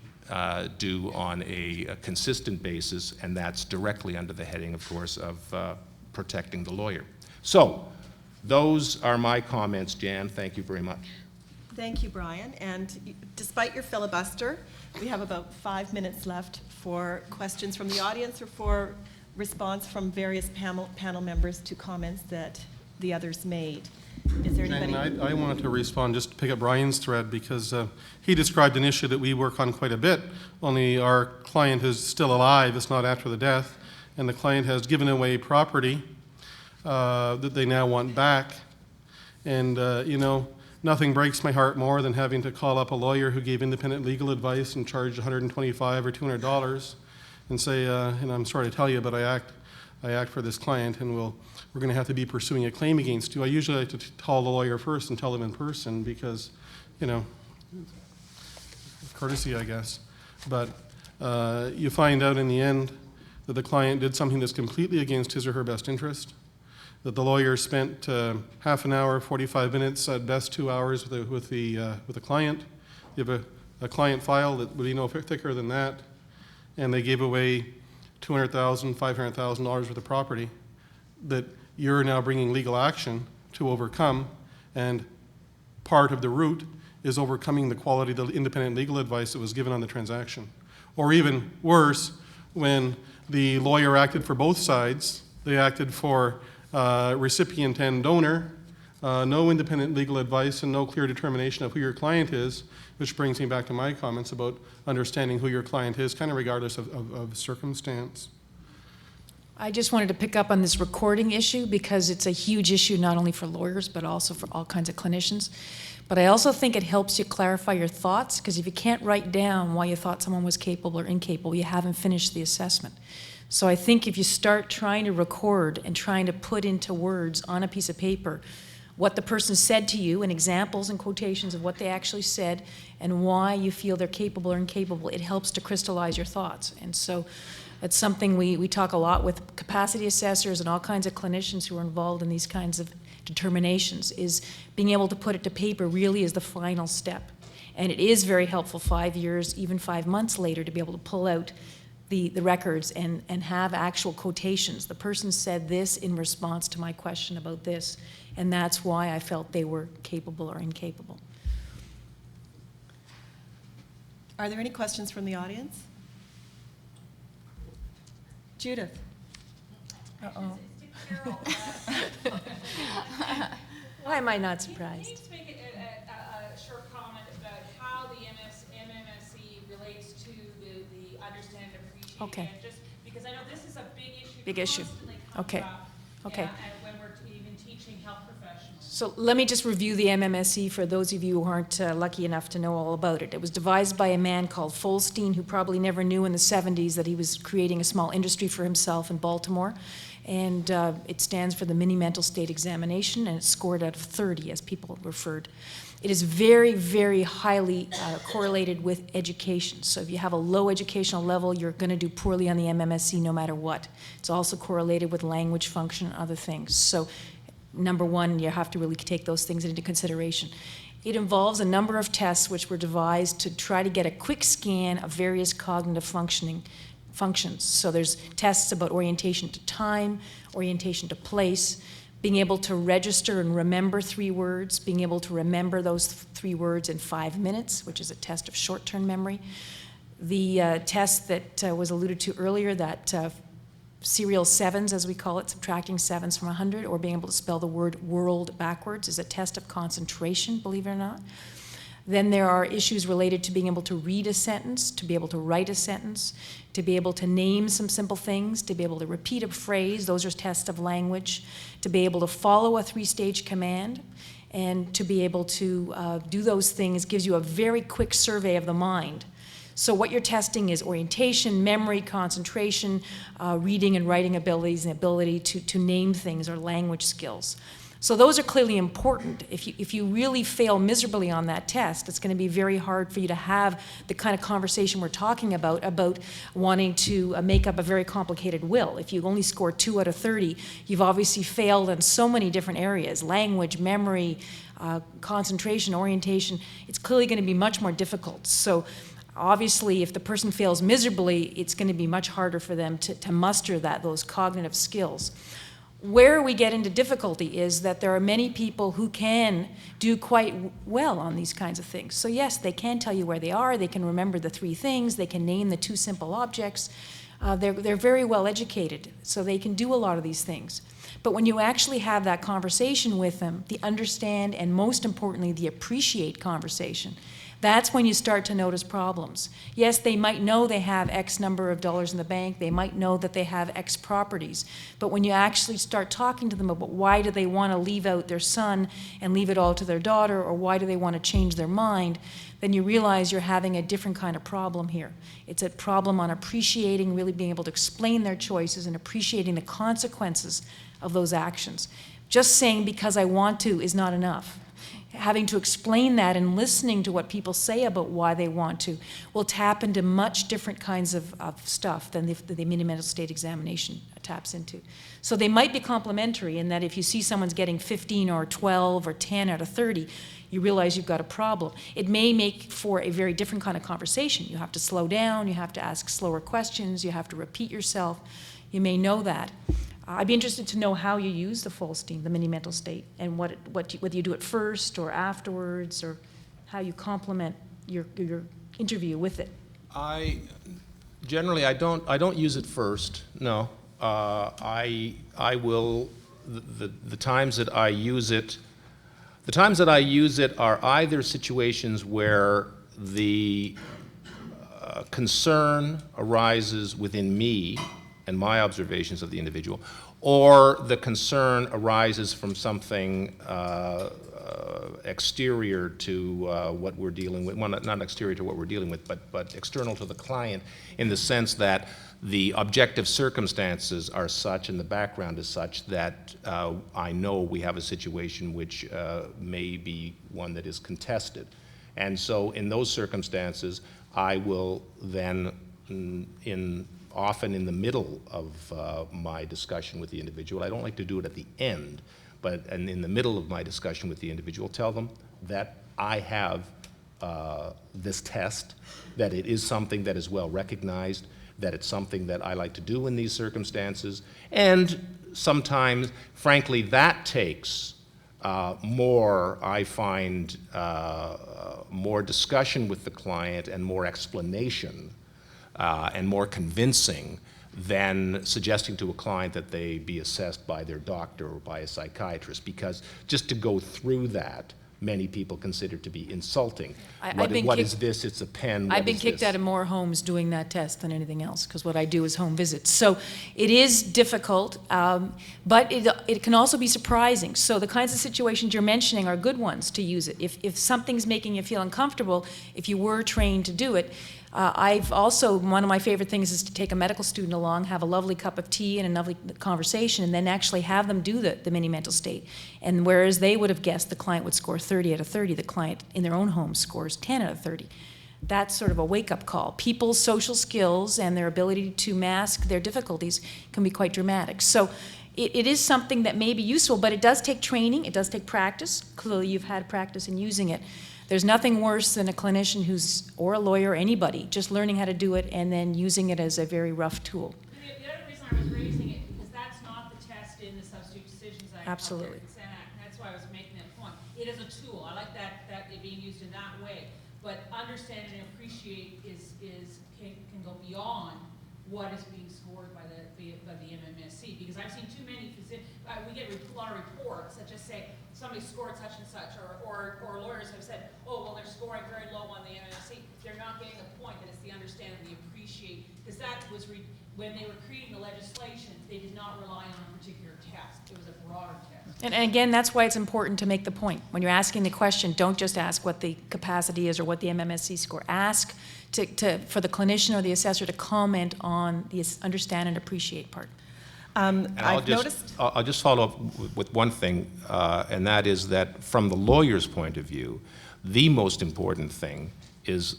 do on a consistent basis, and that's directly under the heading, of course, of protecting the lawyer. So those are my comments, Jan. Thank you very much. Thank you, Brian. And despite your filibuster, we have about 5 minutes left for questions from the audience or for response from various panel members to comments that the others made. Is there anybody? And I wanted to respond, just to pick up Brian's thread, because he described an issue that we work on quite a bit, only our client is still alive, it's not after the death, and the client has given away property that they now want back. And, you know, nothing breaks my heart more than having to call up a lawyer who gave independent legal advice and charged $125 or $200 and say, and I'm sorry to tell you, but I act for this client, and we're going to have to be pursuing a claim against you. I usually like to call the lawyer first and tell them in person because, you know, courtesy, I guess. But you find out in the end that the client did something that's completely against his or her best interest, that the lawyer spent half an hour, 45 minutes, at best 2 hours with the client. You have a client file that would be no thicker than that, and they gave away $200,000, $500,000 worth of property that you're now bringing legal action to overcome, and part of the route is overcoming the quality of the independent legal advice that was given on the transaction. Or even worse, when the lawyer acted for both sides, they acted for recipient and donor, no independent legal advice and no clear determination of who your client is, which brings me back to my comments about understanding who your client is, kind of regardless of circumstance. I just wanted to pick up on this recording issue because it's a huge issue not only for lawyers but also for all kinds of clinicians. But I also think it helps you clarify your thoughts, because if you can't write down why you thought someone was capable or incapable, you haven't finished the assessment. So I think if you start trying to record and trying to put into words on a piece of paper what the person said to you and examples and quotations of what they actually said and why you feel they're capable or incapable, it helps to crystallize your thoughts. And so it's something we talk a lot with capacity assessors and all kinds of clinicians who are involved in these kinds of determinations, is being able to put it to paper really is the final step. And it is very helpful 5 years, even 5 months later, to be able to pull out the records and have actual quotations. The person said this in response to my question about this, and that's why I felt they were capable or incapable. Are there any questions from the audience? Judith. Uh-oh. Why am I not surprised? Can you make a short comment about how the MMSE relates to the understand and appreciate? Okay. And just because I know this is a big issue. Big issue. Constantly comes Okay. up, Okay. And when we're even teaching health professionals. So let me just review the MMSE for those of you who aren't lucky enough to know all about it. It was devised by a man called Folstein, who probably never knew in the 70s that he was creating a small industry for himself in Baltimore. And it stands for the Mini Mental State Examination, and it's scored out of 30, as people referred. It is very, very highly correlated with education. So if you have a low educational level, you're going to do poorly on the MMSE no matter what. It's also correlated with language function and other things. So number one, you have to really take those things into consideration. It involves a number of tests which were devised to try to get a quick scan of various cognitive functions. So there's tests about orientation to time, orientation to place, being able to register and remember 3 words, being able to remember those 3 words in 5 minutes, which is a test of short-term memory. The test that was alluded to earlier, that serial 7s, as we call it, subtracting 7s from 100, or being able to spell the word world backwards, is a test of concentration, believe it or not. Then there are issues related to being able to read a sentence, to be able to write a sentence, to be able to name some simple things, to be able to repeat a phrase, those are tests of language, to be able to follow a 3-stage command, and to be able to do those things gives you a very quick survey of the mind. So what you're testing is orientation, memory, concentration, reading and writing abilities, and ability to name things or language skills. So those are clearly important. If you really fail miserably on that test, it's going to be very hard for you to have the kind of conversation we're talking about wanting to make up a very complicated will. If you only score 2 out of 30, you've obviously failed in so many different areas: language, memory, concentration, orientation. It's clearly going to be much more difficult. So obviously, if the person fails miserably, it's going to be much harder for them to muster those cognitive skills. Where we get into difficulty is that there are many people who can do quite well on these kinds of things. So yes, they can tell you where they are, they can remember the 3 things, they can name the 2 simple objects. They're very well educated, so they can do a lot of these things. But when you actually have that conversation with them, the understand and most importantly, the appreciate conversation, that's when you start to notice problems. Yes, they might know they have X number of dollars in the bank, they might know that they have X properties, but when you actually start talking to them about why do they want to leave out their son and leave it all to their daughter, or why do they want to change their mind, then you realize you're having a different kind of problem here. It's a problem on appreciating, really being able to explain their choices and appreciating the consequences of those actions. Just saying because I want to is not enough. Having to explain that and listening to what people say about why they want to will tap into much different kinds of stuff than the mini-mental state examination taps into. So they might be complementary in that if you see someone's getting 15 or 12 or 10 out of 30, you realize you've got a problem. It may make for a very different kind of conversation. You have to slow down, you have to ask slower questions, you have to repeat yourself. You may know that. I'd be interested to know how you use the full STEAM, the mini-mental state, and whether you do it first or afterwards, or how you complement your interview with it. Generally, I don't use it first. No, I will. The times that I use it, are either situations where the concern arises within me and my observations of the individual, or the concern arises from something exterior to what we're dealing with. Well, not exterior to what we're dealing with, but external to the client, in the sense that the objective circumstances are such and the background is such that I know we have a situation which may be one that is contested. And so in those circumstances, I will then, often in the middle of my discussion with the individual, I don't like to do it at the end, but in the middle of my discussion with the individual, tell them that I have this test, that it is something that is well recognized, that it's something that I like to do in these circumstances, and sometimes, frankly, that takes more, I find, more discussion with the client and more explanation and more convincing than suggesting to a client that they be assessed by their doctor or by a psychiatrist, because just to go through that, many people consider to be insulting. What is this? It's a pen. I've been kicked out of more homes doing that test than anything else, because what I do is home visits. So it is difficult, but it can also be surprising. So the kinds of situations you're mentioning are good ones to use it. If something's making you feel uncomfortable, if you were trained to do it, I've also, one of my favorite things is to take a medical student along, have a lovely cup of tea and a lovely conversation, and then actually have them do the mini-mental state. And whereas they would have guessed the client would score 30 out of 30, the client in their own home scores 10 out of 30. That's sort of a wake-up call. People's social skills and their ability to mask their difficulties can be quite dramatic. So it is something that may be useful, but it does take training, it does take practice. Clearly you've had practice in using it. There's nothing worse than a clinician or a lawyer, or anybody, just learning how to do it and then using it as a very rough tool. The other reason I was raising it, because that's not the test in the Substitute Decisions Act. Absolutely. And that's why I was making that point. It is a tool. I like that it being used in that way. But understand and appreciate can go beyond what is being scored by the MMSC. Because I've seen too many we get a lot of reports that just say somebody scored such and such, or lawyers have said, oh, well, they're scoring very low on the MMC. They're not getting the point that it's the understand and the appreciate, because that was, when they were creating the legislation, they did not rely on a particular test. It was a broader test. And again, that's why it's important to make the point. When you're asking the question, don't just ask what the capacity is or what the MMSC score. Ask for the clinician or the assessor to comment on the understand and appreciate part. And I've noticed. I'll just follow up with one thing, and that is that from the lawyer's point of view, the most important thing is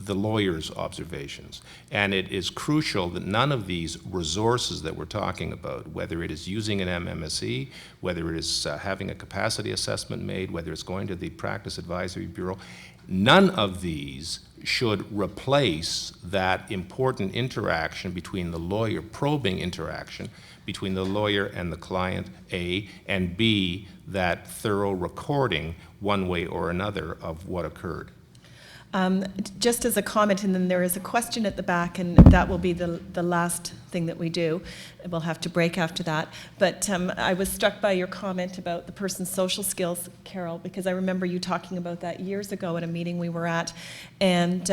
the lawyer's observations. And it is crucial that none of these resources that we're talking about, whether it is using an MMSE, whether it is having a capacity assessment made, whether it's going to the Practice Advisory Bureau, none of these should replace that important interaction between the lawyer, probing interaction between the lawyer and the client, A, and B, that thorough recording one way or another of what occurred. Just as a comment, and then there is a question at the back, and that will be the last thing that we do. We'll have to break after that. But I was struck by your comment about the person's social skills, Carole, because I remember you talking about that years ago at a meeting we were at. And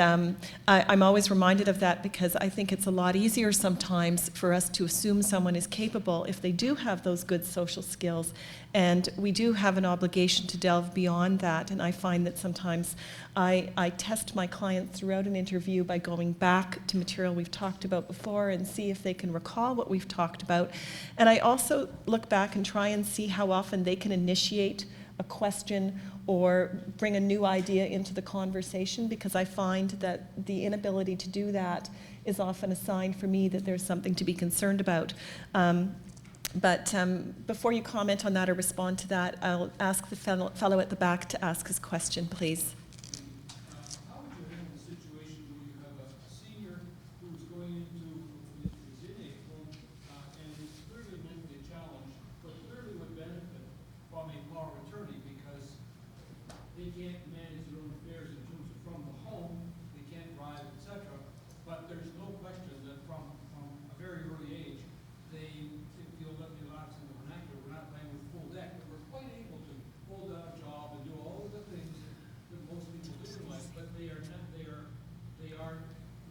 I'm always reminded of that because I think it's a lot easier sometimes for us to assume someone is capable if they do have those good social skills. And we do have an obligation to delve beyond that. And I find that sometimes I test my clients throughout an interview by going back to material we've talked about before and see if they can recall what we've talked about. And I also look back and try and see how often they can initiate a question or bring a new idea into the conversation, because I find that the inability to do that is often a sign for me that there's something to be concerned about. But before you comment on that or respond to that, I'll ask the fellow at the back to ask his question, please. How would you handle the situation where you have a senior who's going into, is in a home and is clearly mentally challenged, but clearly would benefit from a power of attorney because they can't manage their own affairs in terms of from the home, they can't drive, etc. But there's no question that from a very early age, they feel that the Laxon and the vernacular, we're not playing with full deck, but we're quite able to hold down a job and do all of the things that most people do in life, but they are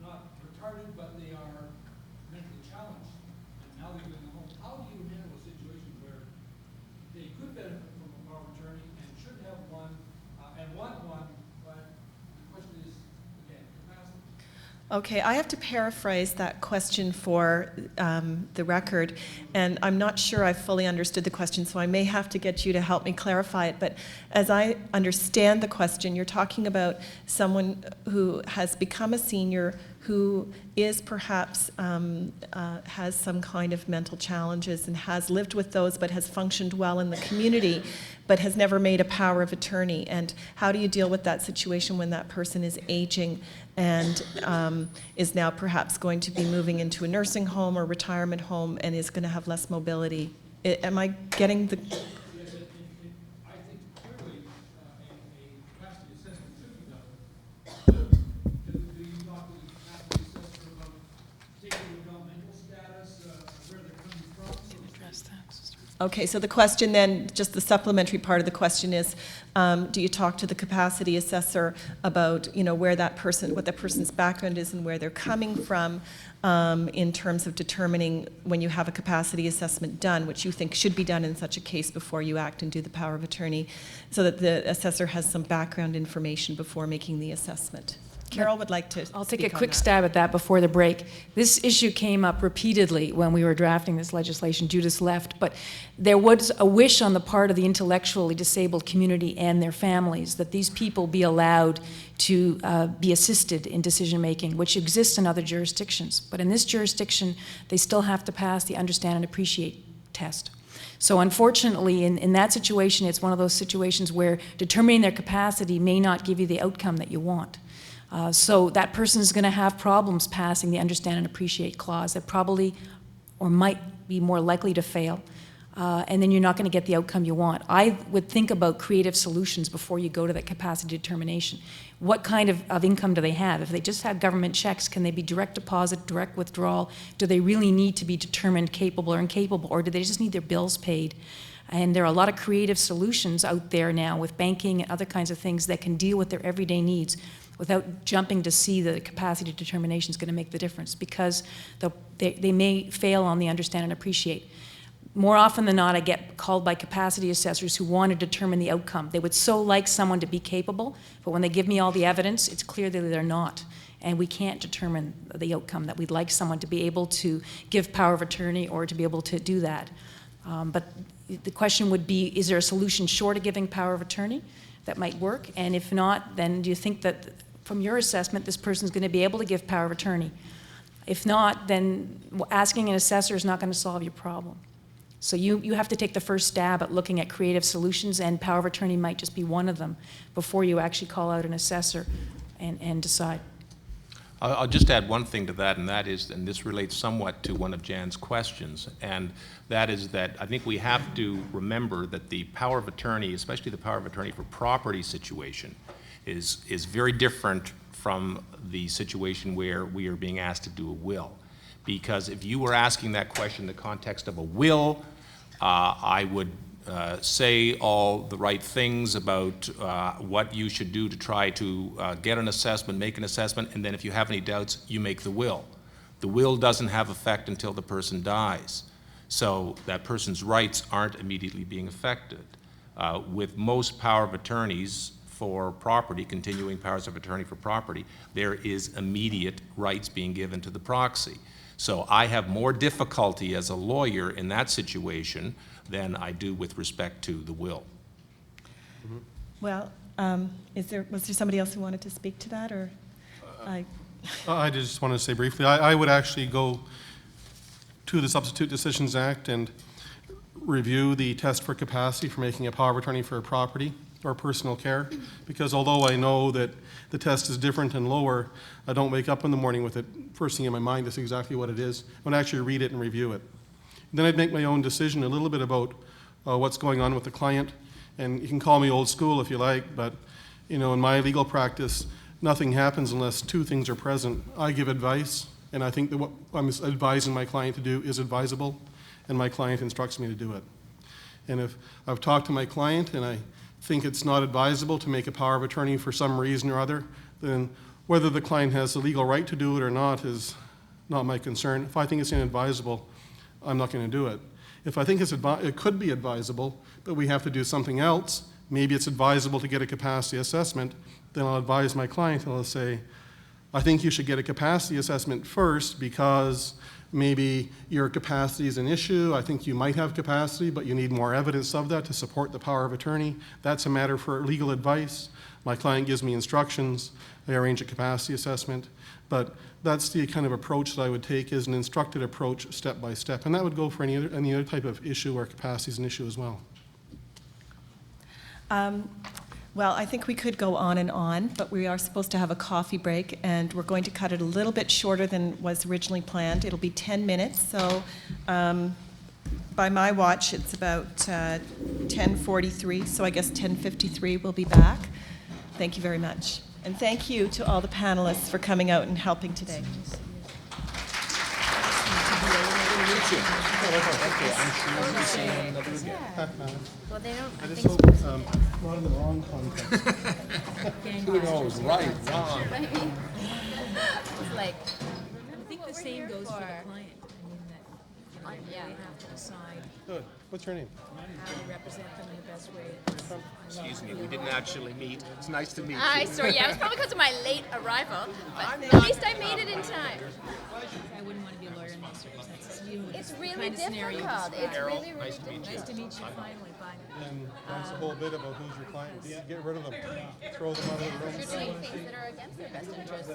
not retarded, but they are mentally challenged. And now they're in the home. How do you handle a situation where they could benefit from a power of attorney and should have one and want one, but the question is, again, capacity? Okay, I have to paraphrase that question for the record, and I'm not sure I fully understood the question, so I may have to get you to help me clarify it. But as I understand the question, you're talking about someone who has become a senior who is perhaps has some kind of mental challenges and has lived with those but has functioned well in the community but has never made a power of attorney. And how do you deal with that situation when that person is aging and is now perhaps going to be moving into a nursing home or retirement home and is going to have less mobility? Am I getting the... Yes, I think clearly a capacity assessment should be done. Do you talk to the capacity assessor about taking into account mental status, where they're coming from? Address that. Okay, so the question then, just the supplementary part of the question is, do you talk to the capacity assessor about, where that person, what that person's background is and where they're coming from in terms of determining when you have a capacity assessment done, which you think should be done in such a case before you act and do the power of attorney, so that the assessor has some background information before making the assessment? Carole would like to I'll take a speak on quick that. stab at that before the break. This issue came up repeatedly when we were drafting this legislation. Judith left, but there was a wish on the part of the intellectually disabled community and their families that these people be allowed to be assisted in decision-making, which exists in other jurisdictions. But in this jurisdiction, they still have to pass the understand and appreciate test. So unfortunately, in that situation, it's one of those situations where determining their capacity may not give you the outcome that you want. So that person is going to have problems passing the understand and appreciate clause that probably or might be more likely to fail. and then you're not going to get the outcome you want. I would think about creative solutions before you go to that capacity determination. What kind of income do they have? If they just have government checks, can they be direct deposit, direct withdrawal? Do they really need to be determined capable or incapable, or do they just need their bills paid? And there are a lot of creative solutions out there now with banking and other kinds of things that can deal with their everyday needs without jumping to see the capacity determination is going to make the difference, because they may fail on the understand and appreciate. More often than not, I get called by capacity assessors who want to determine the outcome. They would so like someone to be capable, but when they give me all the evidence, it's clear that they're not. And we can't determine the outcome, that we'd like someone to be able to give power of attorney or to be able to do that. But the question would be, is there a solution short of giving power of attorney that might work? And if not, then do you think that from your assessment, this person's going to be able to give power of attorney? If not, then asking an assessor is not going to solve your problem. So you have to take the first stab at looking at creative solutions, and power of attorney might just be one of them before you actually call out an assessor and decide. I'll just add one thing to that, and that is, and this relates somewhat to one of Jan's questions, and that is that I think we have to remember that the power of attorney, especially the power of attorney for property situation, is very different from the situation where we are being asked to do a will. Because if you were asking that question in the context of a will, I would say all the right things about what you should do to try to get an assessment, make an assessment, and then if you have any doubts, you make the will. The will doesn't have effect until the person dies. So that person's rights aren't immediately being affected. With most power of attorneys for property, continuing powers of attorney for property, there is immediate rights being given to the proxy. So I have more difficulty as a lawyer in that situation than I do with respect to the will. Mm-hmm. Well, was there somebody else who wanted to speak to that, or? I just want to say briefly, I would actually go to the Substitute Decisions Act and review the test for capacity for making a power of attorney for a property or personal care, because although I know that the test is different and lower, I don't wake up in the morning with it first thing in my mind. That's exactly what it is. I would actually read it and review it. And then I'd make my own decision a little bit about what's going on with the client. And you can call me old school if you like, but in my legal practice, nothing happens unless two things are present. I give advice, and I think that what I'm advising my client to do is advisable, and my client instructs me to do it. And if I've talked to my client and I think it's not advisable to make a power of attorney for some reason or other, then whether the client has the legal right to do it or not is not my concern. If I think it's inadvisable, I'm not going to do it. If I think it could be advisable, but we have to do something else, maybe it's advisable to get a capacity assessment, then I'll advise my client and I'll say, I think you should get a capacity assessment first because maybe your capacity is an issue. I think you might have capacity, but you need more evidence of that to support the power of attorney. That's a matter for legal advice. My client gives me instructions. I arrange a capacity assessment. But that's the kind of approach that I would take, is an instructed approach step by step. And that would go for any other type of issue where capacity is an issue as well. Well, I think we could go on and on, but we are supposed to have a coffee break, and we're going to cut it a little bit shorter than was originally planned. It'll be 10 minutes, so by my watch, it's about 10:43, so I guess 10:53 we'll be back. Thank you very much. And thank you to all the panelists for coming out and helping today. Well, they don't, I I just think, hope not in the wrong context. Who knows, right, wrong. I mean, it's like, I think the same goes for the client. I mean, that they have to decide Good. What's your name? how to represent them in the best way. Excuse me, we didn't actually meet. It's nice to meet I you. sorry, yeah, it was probably because of my late arrival, but at least I made it in time. I wouldn't want to be a lawyer in those circumstances. It's really difficult. It's really, really Nice to meet difficult. you. Nice to meet you finally, bye. And that's a whole bit about who's your client. Get rid of them. Throw them out of the room. You're doing things that are against their best interest.